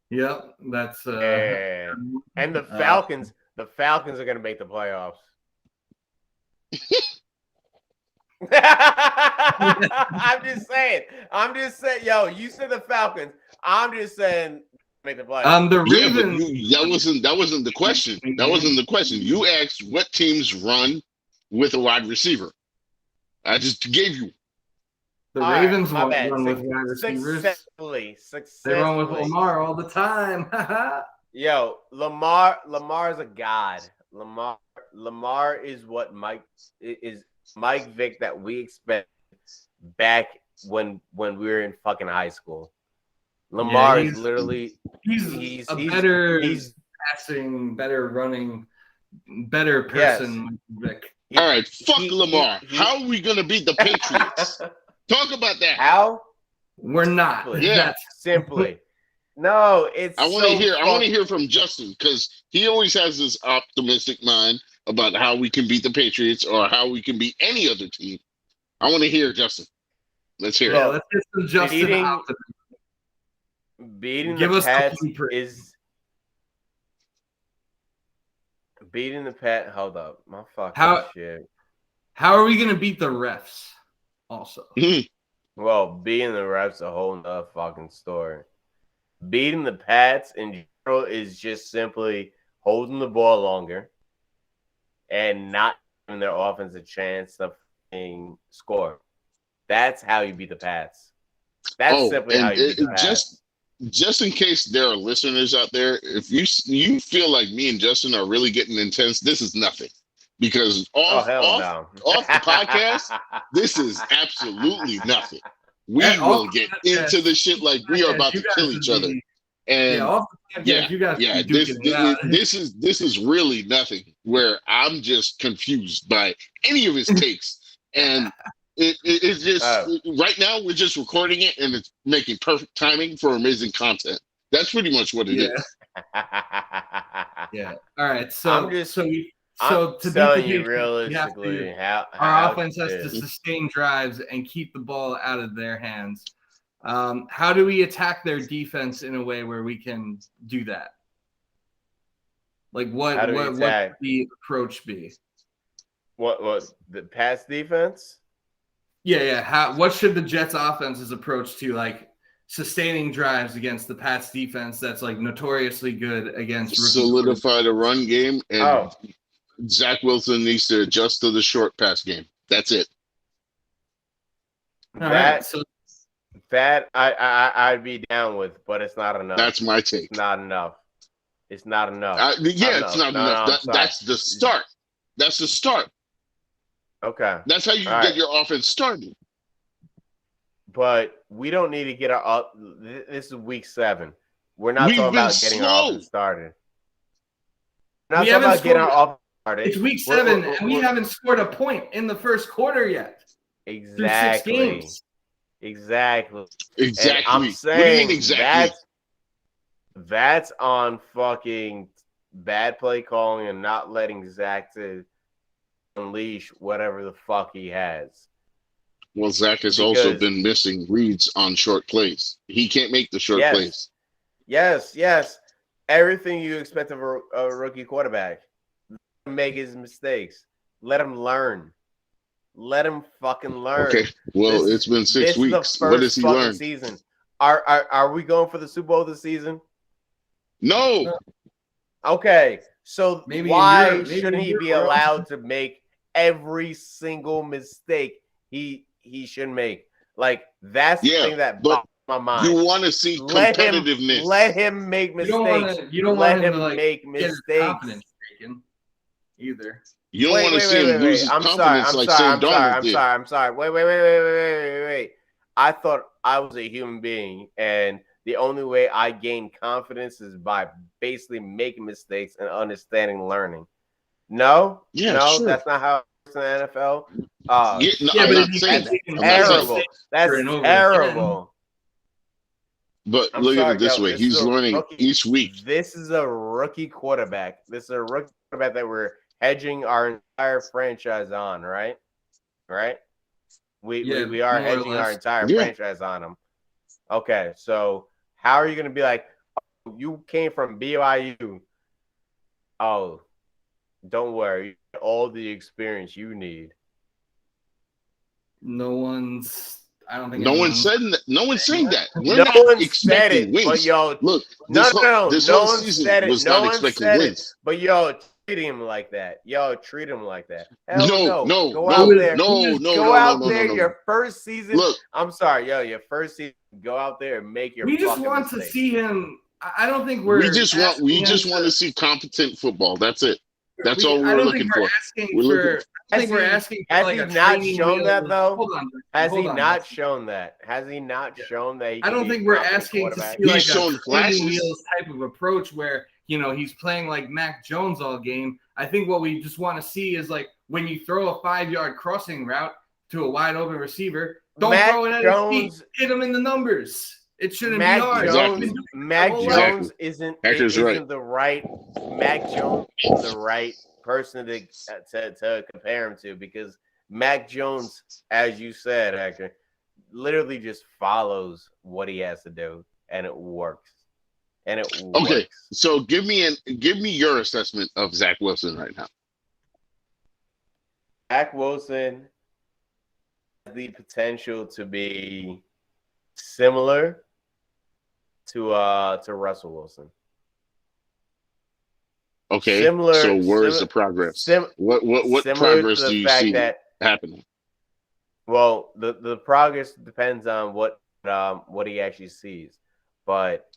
Yep, that's and the Falcons. The Falcons are gonna make the playoffs. I'm just saying. Yo, you said the Falcons. I'm just saying make the playoffs. The Ravens. That wasn't the question. That wasn't the question. You asked what teams run with a wide receiver. I just gave you. The Ravens run with wide receivers. Successfully. They run with Lamar all the time. Yo, Lamar's a god. Lamar is what Mike Vick that we expect back when we were in fucking high school. Lamar is literally he's better passing, better running, better person. Yes. All right, fuck Lamar. How are we gonna beat the Patriots? Talk about that. How? We're not. Yeah, simply. No, it's. I want to hear from Justin because he always has this optimistic mind about how we can beat the Patriots or how we can beat any other team. I want to hear Justin. Let's hear it. Let's get some Justin optimism. Beating the Pats is beating the Pats. Hold up, my fucking shit. How are we gonna beat the refs? Also, Well, beating the refs a whole nother fucking story. Beating the Pats in general is just simply holding the ball longer and not giving their offense a chance to score. That's how you beat the Pats. That's simply how you beat the Pats. Just in case there are listeners out there, if you feel like me and Justin are really getting intense, this is nothing. Because off the podcast, this is absolutely nothing. We will get into the shit like we are about to kill each other. And this is really nothing. Where I'm just confused by any of his takes, and it's just right now we're just recording it, and it's making perfect timing for amazing content. That's pretty much what it is. Yeah. All right. So I'm telling you realistically, our offense has to sustain drives and keep the ball out of their hands. How do we attack their defense in a way where we can do that? Like what would the approach be? What the Pats defense? Yeah. What should the Jets offense's approach to like sustaining drives against the Pats defense that's like notoriously good against solidify the run game, and Zach Wilson needs to adjust to the short pass game. That's it. That I'd be down with, but it's not enough. That's my take. It's not enough. It's not enough. It's not enough. That's the start. That's the start. Okay. That's how you get your offense started. But we don't need to get our up. This is week 7. We're not talking about getting our offense started. We're not talking about getting our offense started. It's week 7, and we haven't scored a point in the first quarter yet. Exactly. Through 6 games. Exactly. And I'm saying what do you mean exactly? That's on fucking bad play calling and not letting Zach to unleash whatever the fuck he has. Well, Zach has also been missing reads on short plays. He can't make the short plays. Yes. Everything you expect of a rookie quarterback. Let him make his mistakes. Let him learn. Let him fucking learn. Okay. Well, it's been 6 weeks. What has he learned? Season. Are we going for the Super Bowl this season? No. Okay. So why shouldn't he be allowed to make every single mistake he should make? Like that's the thing that boggles my mind. You want to see competitiveness. Let him make mistakes. You don't let want him to make mistakes either. You don't want to see him lose his confidence like Sam Darnold did. I'm sorry. Wait. I thought I was a human being, and the only way I gain confidence is by basically making mistakes and understanding learning. No, sure. That's not how it's in the NFL. That's terrible. But look at it this way. He's learning each week. This is a rookie quarterback. This is a rookie quarterback that we're hedging our entire franchise on, right? We are hedging our entire franchise on him. Okay, so how are you going to be like, oh, you came from BYU? Oh, don't worry. You get all the experience you need. No one's saying that. No one's saying that. We're no not one expecting said it, wins. But yo, look, this whole season said it. was no not one expecting said wins. It, but yo, treat him like that. No. Go out there. Go out there. Your first season. Look, I'm sorry, your first season. Go out there and make your. We just want to see him. I don't think we're. We just want to see competent football. That's it. That's all we're looking for. I think we're asking. Has he not shown that though? Has he not shown that? Has he not shown that? I don't think we're asking to see like a training wheels type of approach where he's playing like Mac Jones all game. I think what we just want to see is like when you throw a 5-yard crossing route to a wide open receiver, don't throw it at his feet. Hit him in the numbers. It shouldn't be hard. Mac Jones isn't the right. Mac Jones is the right person to compare him to because Mac Jones, as you said, Hector, literally just follows what he has to do, and it works. Okay, so give me your assessment of Zach Wilson right now. Zach Wilson the potential to be similar to Russell Wilson. Okay. Similar. So where's the progress? What progress do you see happening? Well, the progress depends on what he actually sees, but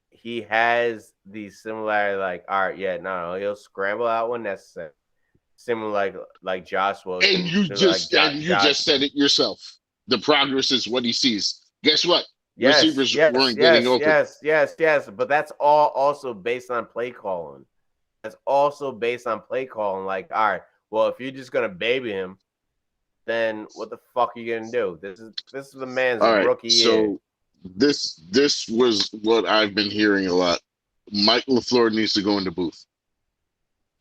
he has the similarity. Like, all right, yeah, no, he'll scramble out when necessary. Similar like Josh Wilson. And you just said it yourself. The progress is what he sees. Guess what? Receivers weren't getting open. Yes. But that's all also based on play calling. That's also based on play calling. Like, all right, well, if you're just gonna baby him, then what the fuck are you gonna do? This is the man's rookie year. So this was what I've been hearing a lot. Mike LaFleur needs to go in the booth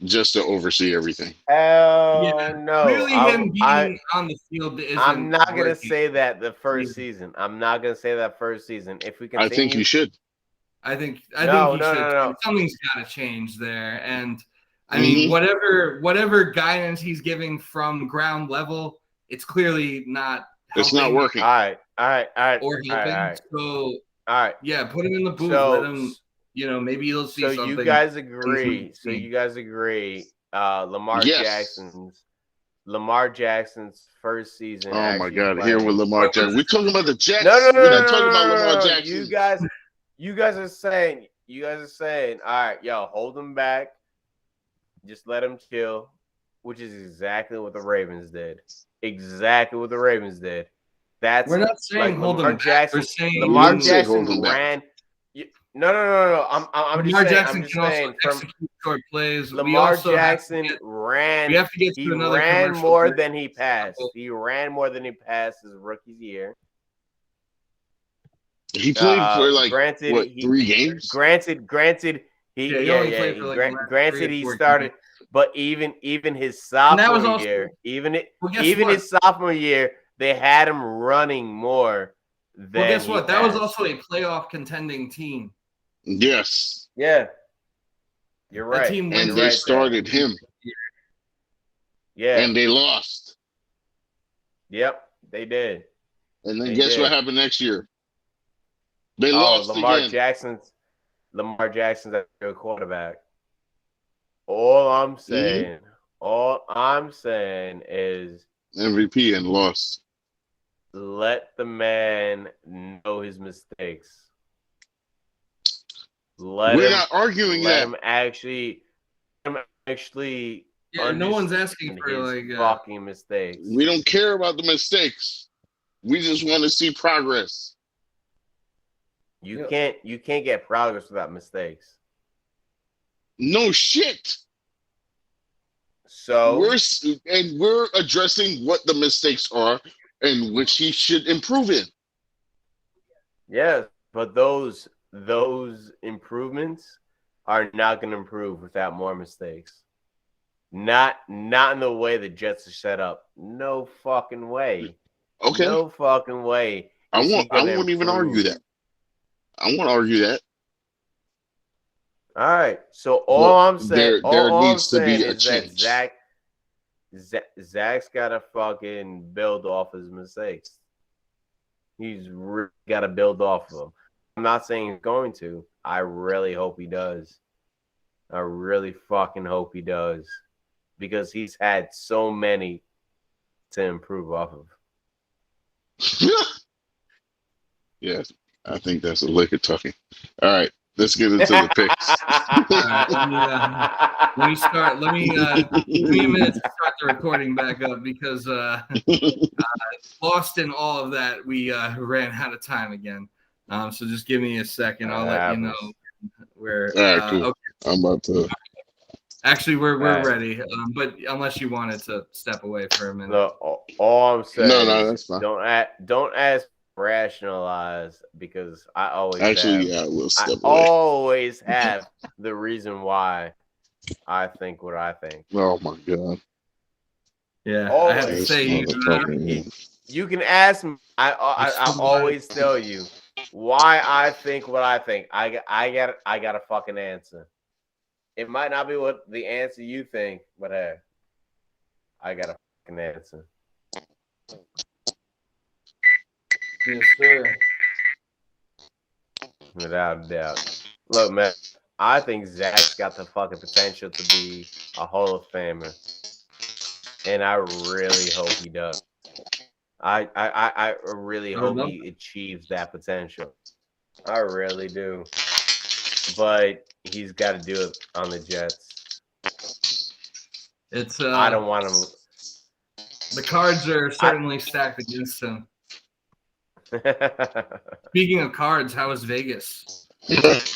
just to oversee everything. No. Clearly, him being on the field isn't. I'm not gonna say that the first season. I'm not gonna say that first season. If we continue, I think you should. I think he should. No. Something's got to change there, and I mean, whatever guidance he's giving from ground level, it's clearly not. It's not working. All right. Or helping. All right. So, all right. Yeah, put him in the booth. Let him. Maybe he'll see something. So you guys agree? Lamar Jackson's first season. Oh my God! Here with Lamar Jackson, we're talking about the Jets. No, we're not talking about Lamar Jackson. You guys are saying, all right, yo, hold him back. Just let him chill, which is exactly what the Ravens did. That's we're not saying hold him back. We're saying Lamar Jackson ran. No. I'm just saying from short plays. Lamar Jackson ran. We have to get to another. He ran more than he passed. He ran more than he passed his rookie year. He played for 3 games. Granted, he started, but even his sophomore year, his sophomore year, they had him running more. Well, guess what? That was also a playoff contending team. Yes. Yeah. You're right. And they started him. Yeah. And they lost. Yep, they did. And then guess what happened next year? They lost again. Lamar Jackson's a good quarterback. All I'm saying is MVP and lost. Let the man know his mistakes. We're not arguing that. Let him actually. Yeah, no one's asking for fucking mistakes. We don't care about the mistakes. We just want to see progress. You can't get progress without mistakes. No shit. So we're addressing what the mistakes are and which he should improve in. Yeah, but those improvements are not going to improve without more mistakes. Not in the way the Jets are set up. No fucking way. Okay. No fucking way. I won't even argue that. I won't argue that. All right. So all I'm saying, there needs to be a change. Zach's got to fucking build off his mistakes. He's really got to build off of them. I'm not saying he's going to. I really hope he does. I really fucking hope he does. Because he's had so many to improve off of. Yes, I think that's a lick of talking. All right, let's get into the picks. Let me start. Let me give me a minute to start the recording back up because lost in all of that, we ran out of time again. So just give me a second. I'll let you know where. All right, cool. Okay. I'm about to. Actually, we're ready, but unless you wanted to step away for a minute. No, all I'm saying, no, that's fine. Don't ask rationalize because I always we'll step away. Always have the reason why I think what I think. Oh my God. Yeah, I have to say you can ask me. I always tell you why I think what I think. I got a fucking answer. It might not be what the answer you think, but hey, I got a fucking answer. Yes, sir. Without a doubt. Look, man, I think Zach's got the fucking potential to be a Hall of Famer. And I really hope he does. I really I would hope love he achieves that potential. I really do. But he's got to do it on the Jets. It's I don't want him. The cards are certainly stacked against him. Speaking of cards, how was Vegas? Vegas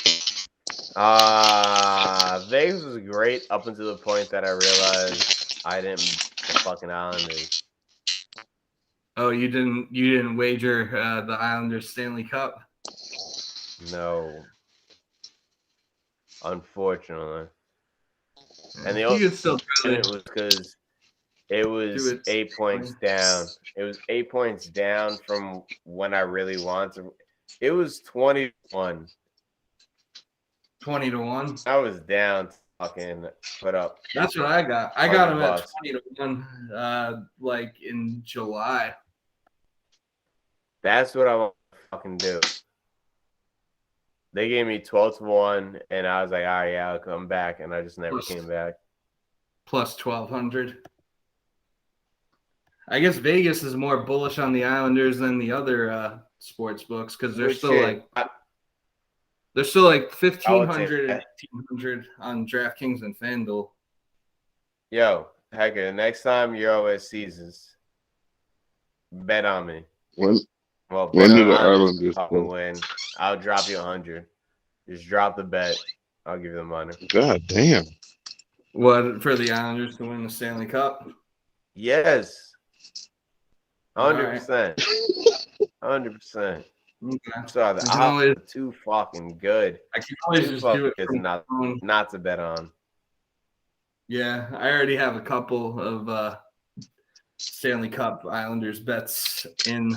was great up until the point that I realized I didn't the fucking Islanders. Oh, you didn't wager the Islanders Stanley Cup? No. Unfortunately. And the You only could still try reason it was because it was 8 points down. It was 8 points down from when I really wanted. It was 21. 20-1. I was down to fucking put up. That's what I got. I got him at $20. 20-1, like in July. That's what I want to fucking do. They gave me 12-1, and I was like, all right, yeah, I'll come back, and I just never came back. Plus 1,200. I guess Vegas is more bullish on the Islanders than the other sports books because they're still like 1,500 and 1,800 on DraftKings and FanDuel. Yo, Hecker, the next time you're over at Caesars, bet on me. When Bet did on the Islanders Islanders win? I'll drop you 100. Just drop the bet. I'll give you the money. God damn. What, for the Islanders to win the Stanley Cup? Yes. 100%. 100%. Okay. I'm sorry, the Islanders are too fucking good. I can always just do it from not to bet on. Yeah, I already have a couple of Stanley Cup Islanders bets in.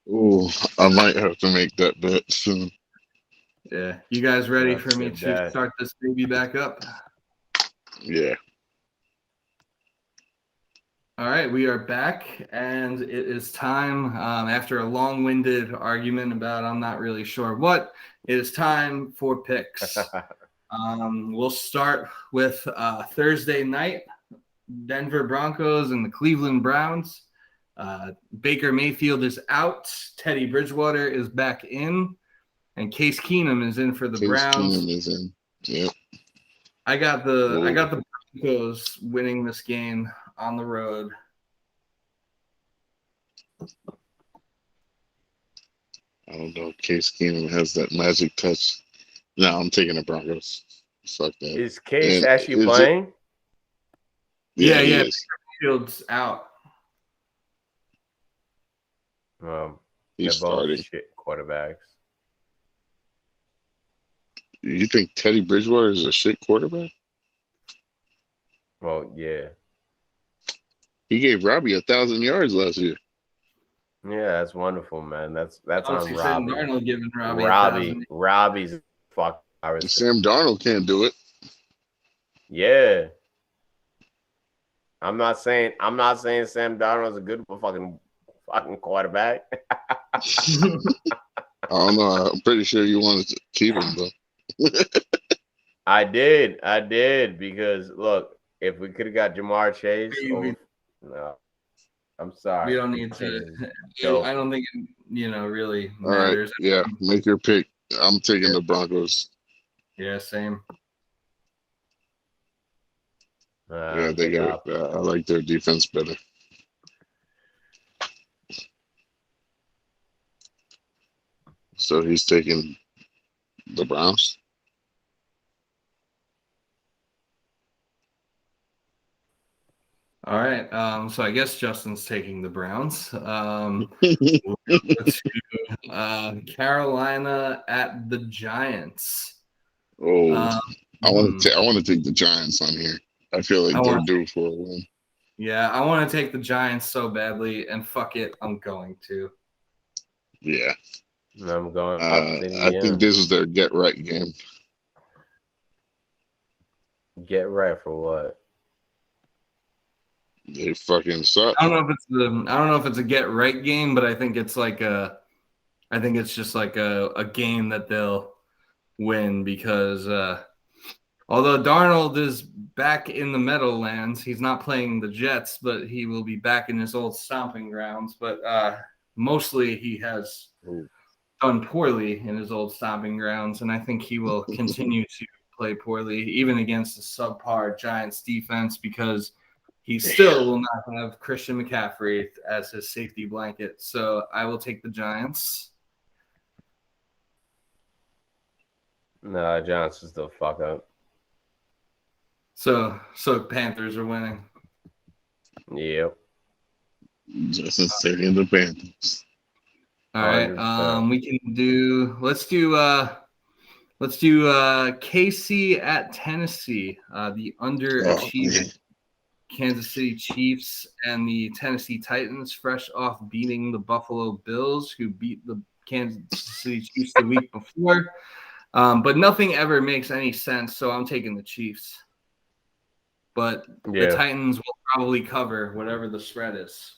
Ooh, I might have to make that bet soon. Yeah, you guys ready That's for me to start this baby back up? Yeah. All right, we are back, and it is time. After a long-winded argument about I'm not really sure what, it is time for picks. We'll start with Thursday night, Denver Broncos and the Cleveland Browns. Baker Mayfield is out. Teddy Bridgewater is back in. And Case Keenum is in for the Browns. Keenum is in. Yep. I got the Broncos winning this game on the road. I don't know if Case Keenum has that magic touch. No, I'm taking the Broncos. Fuck that. Is Case actually playing? Yeah. Field's out. He's starting. Shit quarterbacks. You think Teddy Bridgewater is a shit quarterback? Well, yeah. He gave Robbie 1,000 yards last year. Yeah, that's wonderful, man. That's on Robbie. Sam Darnold giving Robbie. Robbie's fuck. Sam Darnold can't do it. Yeah. I'm not saying Sam Darnold's a good fucking quarterback. I don't know. I'm pretty sure you wanted to keep him though. I did because look, if we could have got Jamar Chase, no, I'm sorry. We don't need to. I don't think it, really matters. All right, yeah, make your pick. I'm taking the Broncos. Yeah, same. Yeah, they got. I like their defense better. So he's taking the Browns. All right. So I guess Justin's taking the Browns. Carolina at the Giants. Oh, I want to take the Giants on here. I feel like they're due for a win. Yeah, I want to take the Giants so badly, and fuck it, I'm going to. Yeah. I'm going. I think this is their get right game. Get right for what? They fucking suck. I don't know if it's a get right game, but I think it's just like a game that they'll win because although Darnold is back in the Meadowlands, he's not playing the Jets, but he will be back in his old stomping grounds. But mostly he has done poorly in his old stomping grounds, and I think he will continue to play poorly, even against the subpar Giants defense, because he still will not have Christian McCaffrey as his safety blanket. So I will take the Giants. No, Giants is the fuck up. So Panthers are winning. Yep. Justin's taking the Panthers. All right. 100%. Let's do KC at Tennessee. The underachieving Kansas City Chiefs and the Tennessee Titans, fresh off beating the Buffalo Bills, who beat the Kansas City Chiefs the week before. But nothing ever makes any sense, so I'm taking the Chiefs. But the Titans will probably cover whatever the spread is.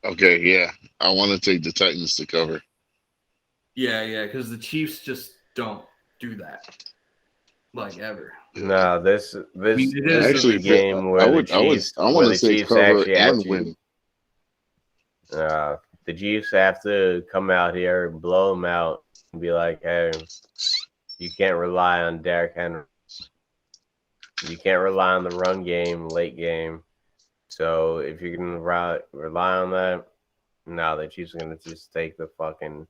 Okay, yeah. I want to take the Titans to cover. Yeah, because the Chiefs just don't do that, like, ever. No, this is actually a game where the Chiefs actually win. The Chiefs have to come out here and blow them out and be like, hey, you can't rely on Derrick Henry. You can't rely on the run game, late game. So if you're going to rely on that, no, the Chiefs are going to just take the fucking...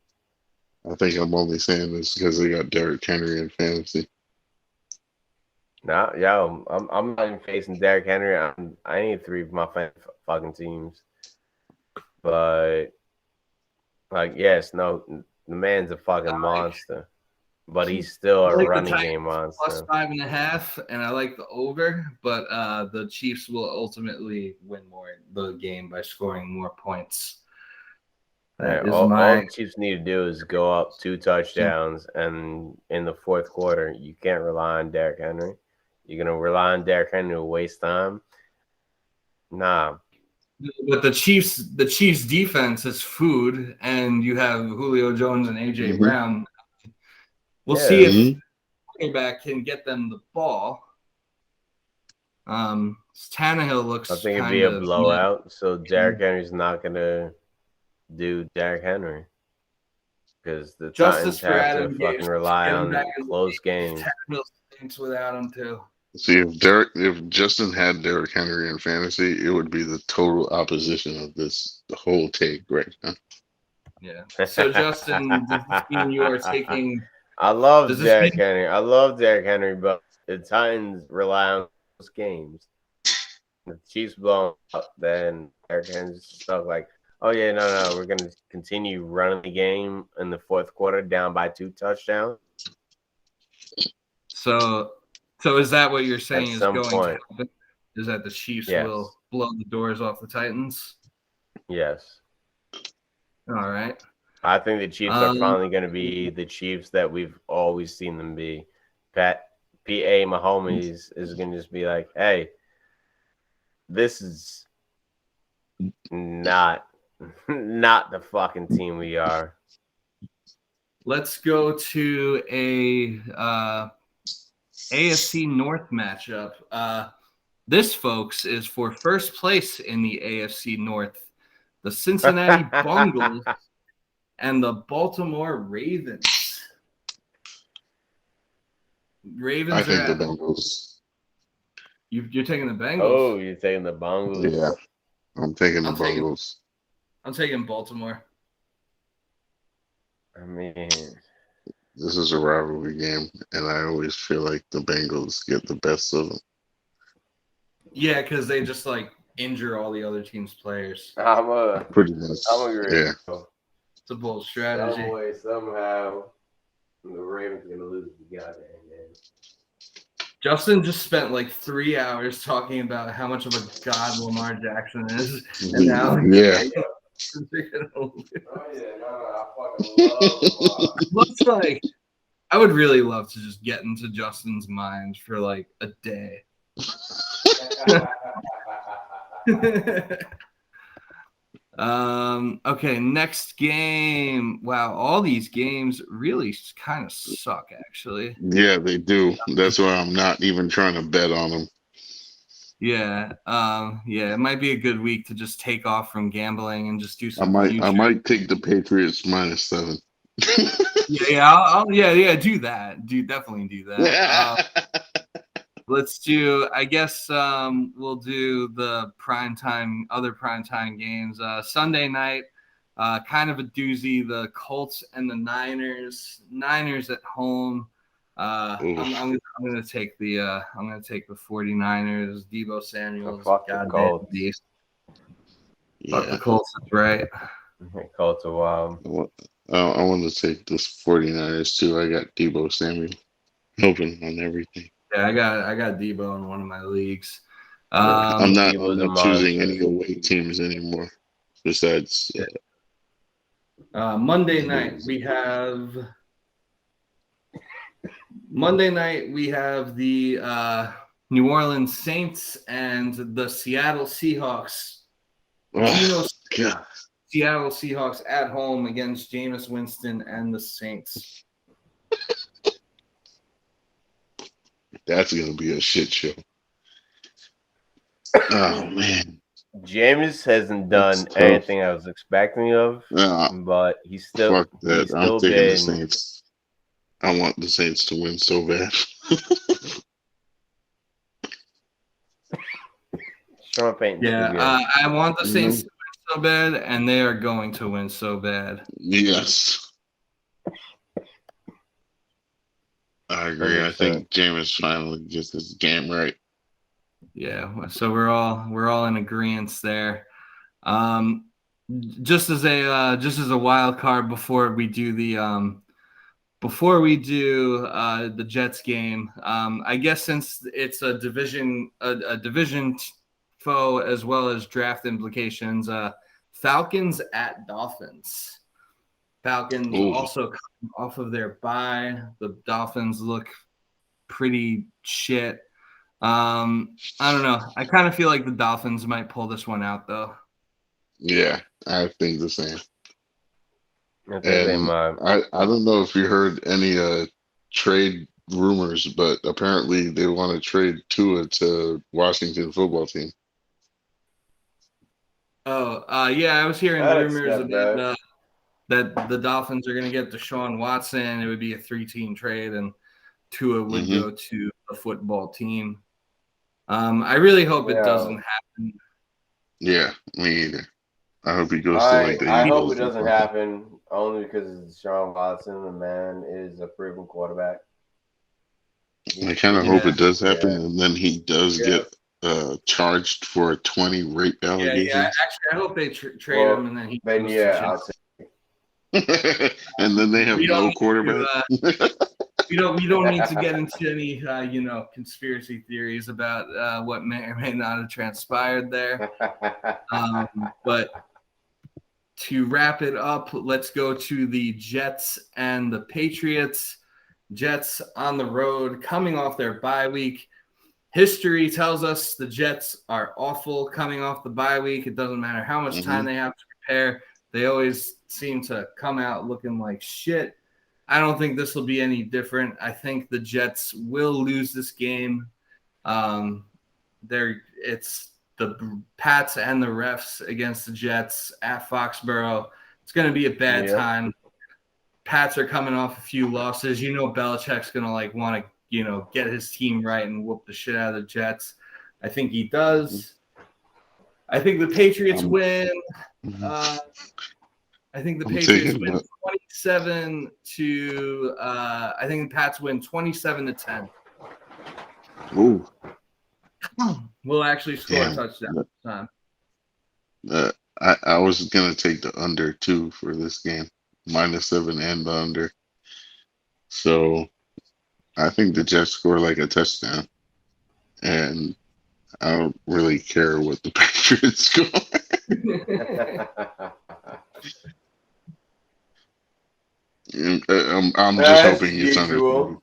I think I'm only saying this because they got Derrick Henry in fantasy. No, yo, I'm not even facing Derrick Henry. I need 3 of my fucking teams. But, like, yes, no, the man's a fucking monster. But he's still a running game monster. Plus 5.5, and I like the over, but the Chiefs will ultimately win the game by scoring more points. All the Chiefs need to do is go up 2 touchdowns, and in the fourth quarter, you can't rely on Derrick Henry. You're gonna rely on Derrick Henry to waste time? Nah. But the Chiefs' defense is food, and you have Julio Jones and AJ Brown. We'll see if quarterback can get them the ball. Tannehill looks. I think it'd be a blowout. So Derrick Henry's not gonna do Derrick Henry because the Titans have to fucking rely on close games. Tannehill stinks without him too. See, if Justin had Derrick Henry in fantasy, it would be the total opposition of the whole take right now. Yeah. So Justin, does this mean you are taking? I love Derrick Henry, but the Titans rely on those games. The Chiefs blow up, then Derrick Henry's stuck like, oh yeah, no, we're gonna continue running the game in the fourth quarter, down by 2 touchdowns. So is that what you're saying? Is that the Chiefs will blow the doors off the Titans? Yes. All right. I think the Chiefs are finally going to be the Chiefs that we've always seen them be. P.A. Mahomes is going to just be like, hey, this is not the fucking team we are. Let's go to a AFC North matchup. This, folks, is for first place in the AFC North. The Cincinnati Bengals and the Baltimore Ravens. I think the Bengals. You're taking the Bengals? Oh, you're taking the Bengals? Yeah, I'm taking the Bengals. I'm taking Baltimore. I mean, this is a rivalry game, and I always feel like the Bengals get the best of them. Yeah, because they just injure all the other team's players. Pretty much. I'm agree. Yeah. It's a bold strategy. Some way, somehow, the Ravens are gonna lose the goddamn game. Justin just spent 3 hours talking about how much of a god Lamar Jackson is, and now I fucking love Lamar. I would really love to just get into Justin's mind for a day. Okay, next game. Wow, all these games really kind of suck, actually. Yeah, they do. That's why I'm not even trying to bet on them. Yeah, it might be a good week to just take off from gambling and just do I some might future. take the Patriots -7. Do that. Definitely do that. Let's do. I guess we'll do the other primetime games. Sunday night, kind of a doozy. The Colts and the Niners. Niners at home. I'm gonna take the 49ers. Debo Samuel's goddamn beast. Fuck the Colts, that's right. Colts are wild. I want to take this 49ers too. I got Debo Samuel hoping on everything. Yeah, I got Debo in one of my leagues. I'm not choosing any away teams anymore. Besides, Monday night we have the New Orleans Saints and the Seattle Seahawks. oh, God. Seattle Seahawks at home against Jameis Winston and the Saints. That's going to be a shit show. Oh, man. Jameis hasn't done anything I was expecting of, but he's still. Fuck that. I'm taking the Saints. I want the Saints to win so bad. I want the Saints to win so bad, and they are going to win so bad. Yes. I agree. I think Jameis finally gets this game right. Yeah, so we're all in agreement there. Just as a wild card before we do the Jets game, I guess since it's a division foe as well as draft implications, Falcons at Dolphins. Falcons also coming off of their bye. The Dolphins look pretty shit. I don't know. I kind of feel like the Dolphins might pull this one out, though. Yeah, I think the same. I think they might. I don't know if you heard any trade rumors, but apparently they want to trade Tua to Washington football team. Yeah, I was hearing rumors that the Dolphins are going to get Deshaun Watson. It would be a 3-team trade, and Tua would go to the football team. I really hope it doesn't happen. Yeah, me either. I hope he goes to like the Eagles. I hope it doesn't happen only because it's Deshaun Watson. The man is a proven quarterback. I kind of hope it does happen, and then he does get charged for a 20 rape allegations. Yeah. Actually, I hope they trade him, and then he. I'll say. And then they have no quarterback. We don't need to get into any conspiracy theories about what may or may not have transpired there. But to wrap it up, let's go to the Jets and the Patriots. Jets on the road, coming off their bye week. History tells us the Jets are awful coming off the bye week. It doesn't matter how much time they have to prepare. They always seem to come out looking like shit. I don't think this will be any different. I think the Jets will lose this game. It's the Pats and the refs against the Jets at Foxborough. It's going to be a bad time. Pats are coming off a few losses. Belichick's going to want to, get his team right and whoop the shit out of the Jets. I think he does. I think the Patriots win. I think the Patriots win 27 to. I think the Pats win 27-10. Ooh. We'll actually score a touchdown this time. I was gonna take the under too for this game, -7 and the under. So, I think the Jets score like a touchdown, and I don't really care what the Patriots score. I'm just hoping it's under.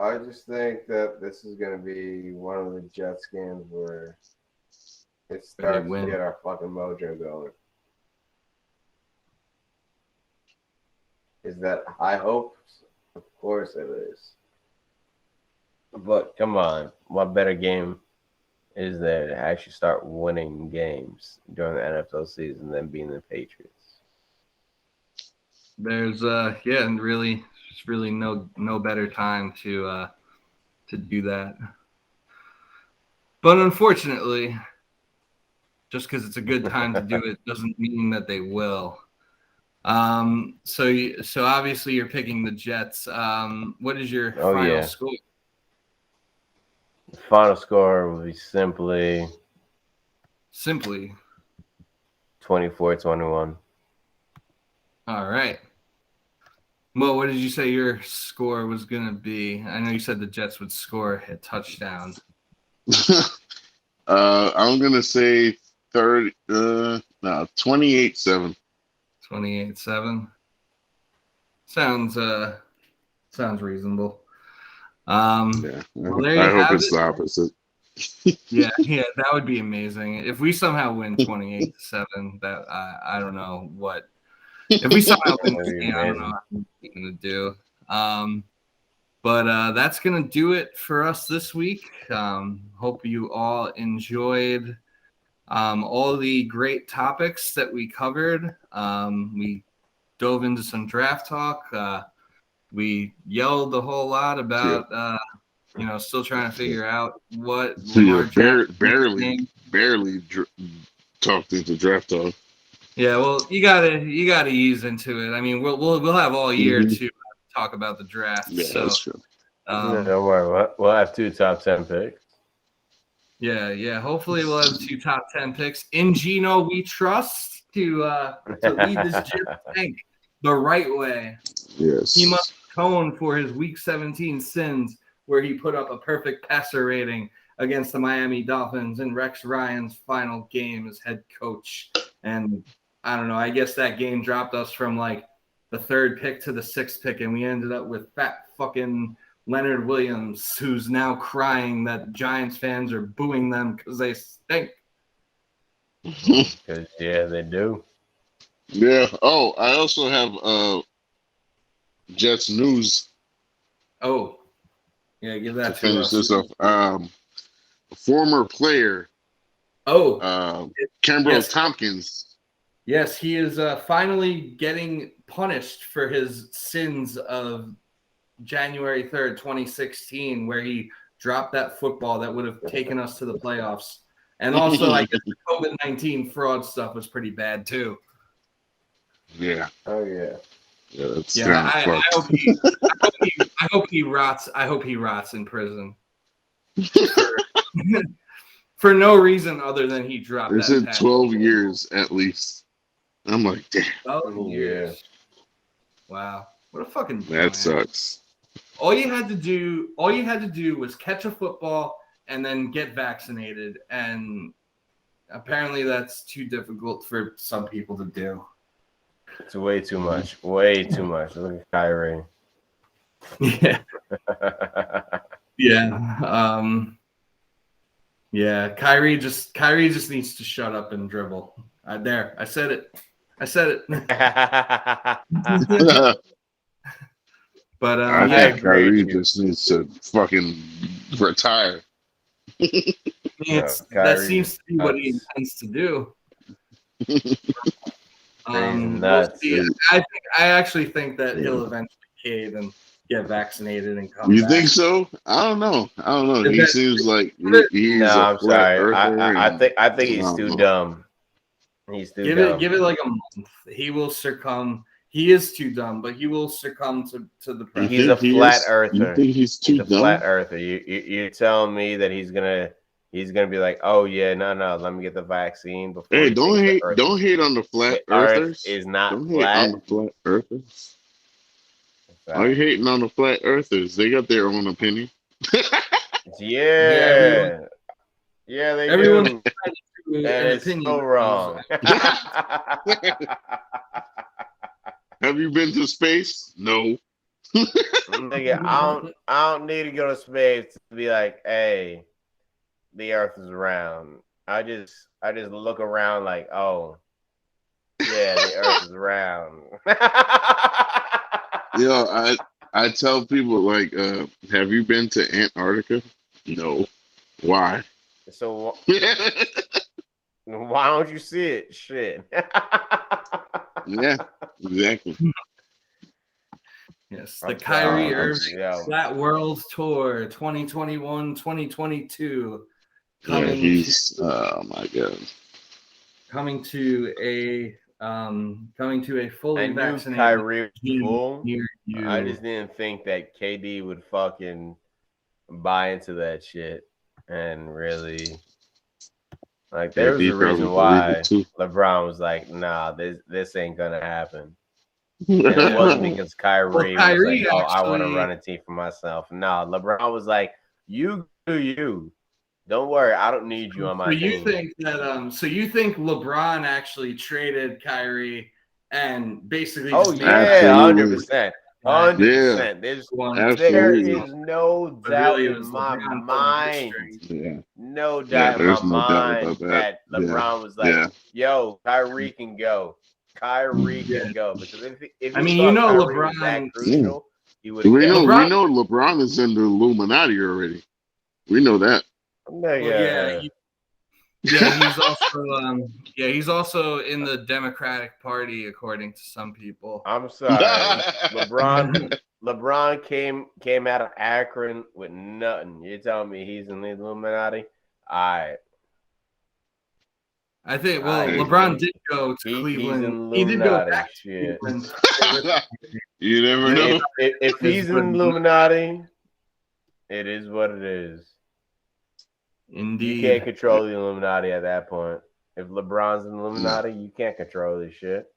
I just think that this is going to be one of the Jets games where it starts to win. get our fucking mojo going. Is that high hopes? Of course it is. But come on, what better game is there to actually start winning games during the NFL season than being the Patriots? There's and really, it's really no better time to do that. But unfortunately, just because it's a good time to do it doesn't mean that they will. So obviously you're picking the Jets. What is your final score? The final score will be simply 24-21. All right. Mo, what did you say your score was going to be? I know you said the Jets would score a touchdown. I'm going to say 28-7. 28-7. Sounds reasonable. Yeah. Well, I hope it's the opposite. yeah, that would be amazing. If we somehow win 28-7, that I don't know what. If we somehow win, I don't know what I'm going to do. But that's going to do it for us this week. Hope you all enjoyed all the great topics that we covered. We dove into some draft talk. We yelled a whole lot about, still trying to figure out what Lamar barely talked into draft talk. Yeah, well, you gotta ease into it. I mean, we'll have all year to talk about the draft. Yeah, so, that's true. Don't worry, we'll have 2 top 10 picks. Yeah. Hopefully, we'll have 2 top 10 picks. In Geno, we trust to lead this Jets tank the right way. Yes, he must atone for his Week 17 sins, where he put up a perfect passer rating against the Miami Dolphins in Rex Ryan's final game as head coach. And I don't know, I guess that game dropped us from like the 3rd pick to the 6th pick, and we ended up with fat fucking Leonard Williams, who's now crying that Giants fans are booing them because they stink. Because, they do. Yeah. Oh, I also have Jets news. Oh, yeah, give that to finish us. This off. A former player. Kenbrell Tompkins. Yes, he is finally getting punished for his sins of January 3rd, 2016, where he dropped that football that would have taken us to the playoffs. And also, I guess the COVID-19 fraud stuff was pretty bad too. Yeah. Oh yeah. Yeah, that's I hope he rots. I hope he rots in prison for no reason other than he dropped. They said 12 years at least. I'm like, damn. 12 years. Wow, what a fucking. That sucks. All you had to do was catch a football and then get vaccinated, and apparently that's too difficult for some people to do. It's way too much. Way too much. Look at Kyrie. Yeah. Yeah. Kyrie just needs to shut up and dribble. I said it. But I think Kyrie just needs to fucking retire. That seems to be what he intends to do. We'll see. I actually think that he'll eventually cave and get vaccinated and come You back. think so? I don't know. He seems like he's I'm sorry. I think he's too dumb. He's too dumb. Give it like a month. He will succumb. He is too dumb, but he will succumb to the pressure. He's a flat earther. You think he's too dumb? Flat earther. You're telling me that he's gonna be like, oh yeah, no, let me get the vaccine before. Hey, don't hate on the flat earthers. Is not don't flat. Hate on the flat earthers. Are you hating on the flat earthers? They got their own opinion. Yeah, they everyone do. And it's so wrong. Have you been to space? No. Nigga, I don't need to go to space to be like, hey, the Earth is round. I just look around like, oh, yeah, the Earth is round. Yo, I tell people like, have you been to Antarctica? No. Why? So why don't you see it? Shit. Yeah, exactly. Yes, the I'm Kyrie sorry. Irving Yo. Flat World Tour 2021-2022 Yeah, he's my God. coming to a fully I knew vaccinated Kyrie was team full. near you. I just didn't think that KD would fucking buy into that shit and really like there was a reason why LeBron was like, nah, this ain't gonna happen. And it wasn't because Kyrie was like, oh, I want to run a team for myself. No, LeBron was like, you do you. Don't worry, I don't need you on my team. So you think that so you think LeBron actually traded Kyrie and basically Oh yeah, 100%. 100%. There is no doubt in my mind. No doubt in my mind that LeBron was like, yo, Kyrie can go. Kyrie can go. Because if I mean, you know LeBron was that crucial, he would have we know LeBron is in the Illuminati already. We know that. He's also in the Democratic Party, according to some people. I'm sorry. LeBron came out of Akron with nothing. You're telling me he's in the Illuminati? I think LeBron did go to Cleveland. He did go back to Cleveland. You never know. If he's in the Illuminati, it is what it is. Indeed. You can't control the Illuminati at that point. If LeBron's in the Illuminati, you can't control this shit.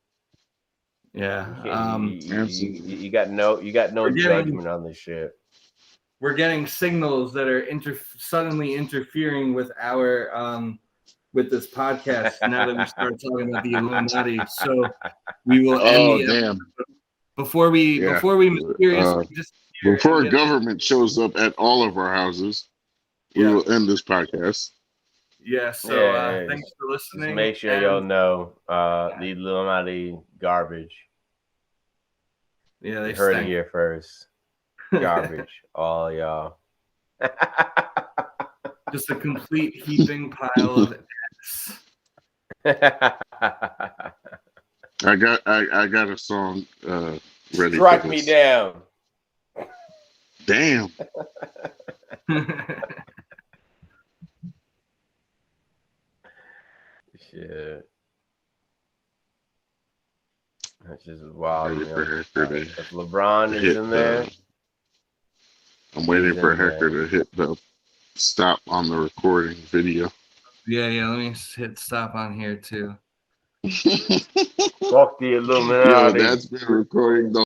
Yeah. You got no judgment on this shit. We're getting signals that are suddenly interfering with our with this podcast now that we start talking about the Illuminati. So we will end the before we mysteriously disappear. Before a government shows up at all of our houses. We will end this podcast. Yeah, so thanks for listening. Just make sure y'all know the Illuminati garbage. Yeah, they heard it here first. Garbage, all y'all. Just a complete heaping pile of X. I got a song ready. Strike me down. Damn. Shit. That's just wild. If LeBron is in there, I'm waiting for Hector to hit the stop on the recording video. Yeah. Let me hit stop on here too. Fuck the Illuminati. That's been recording the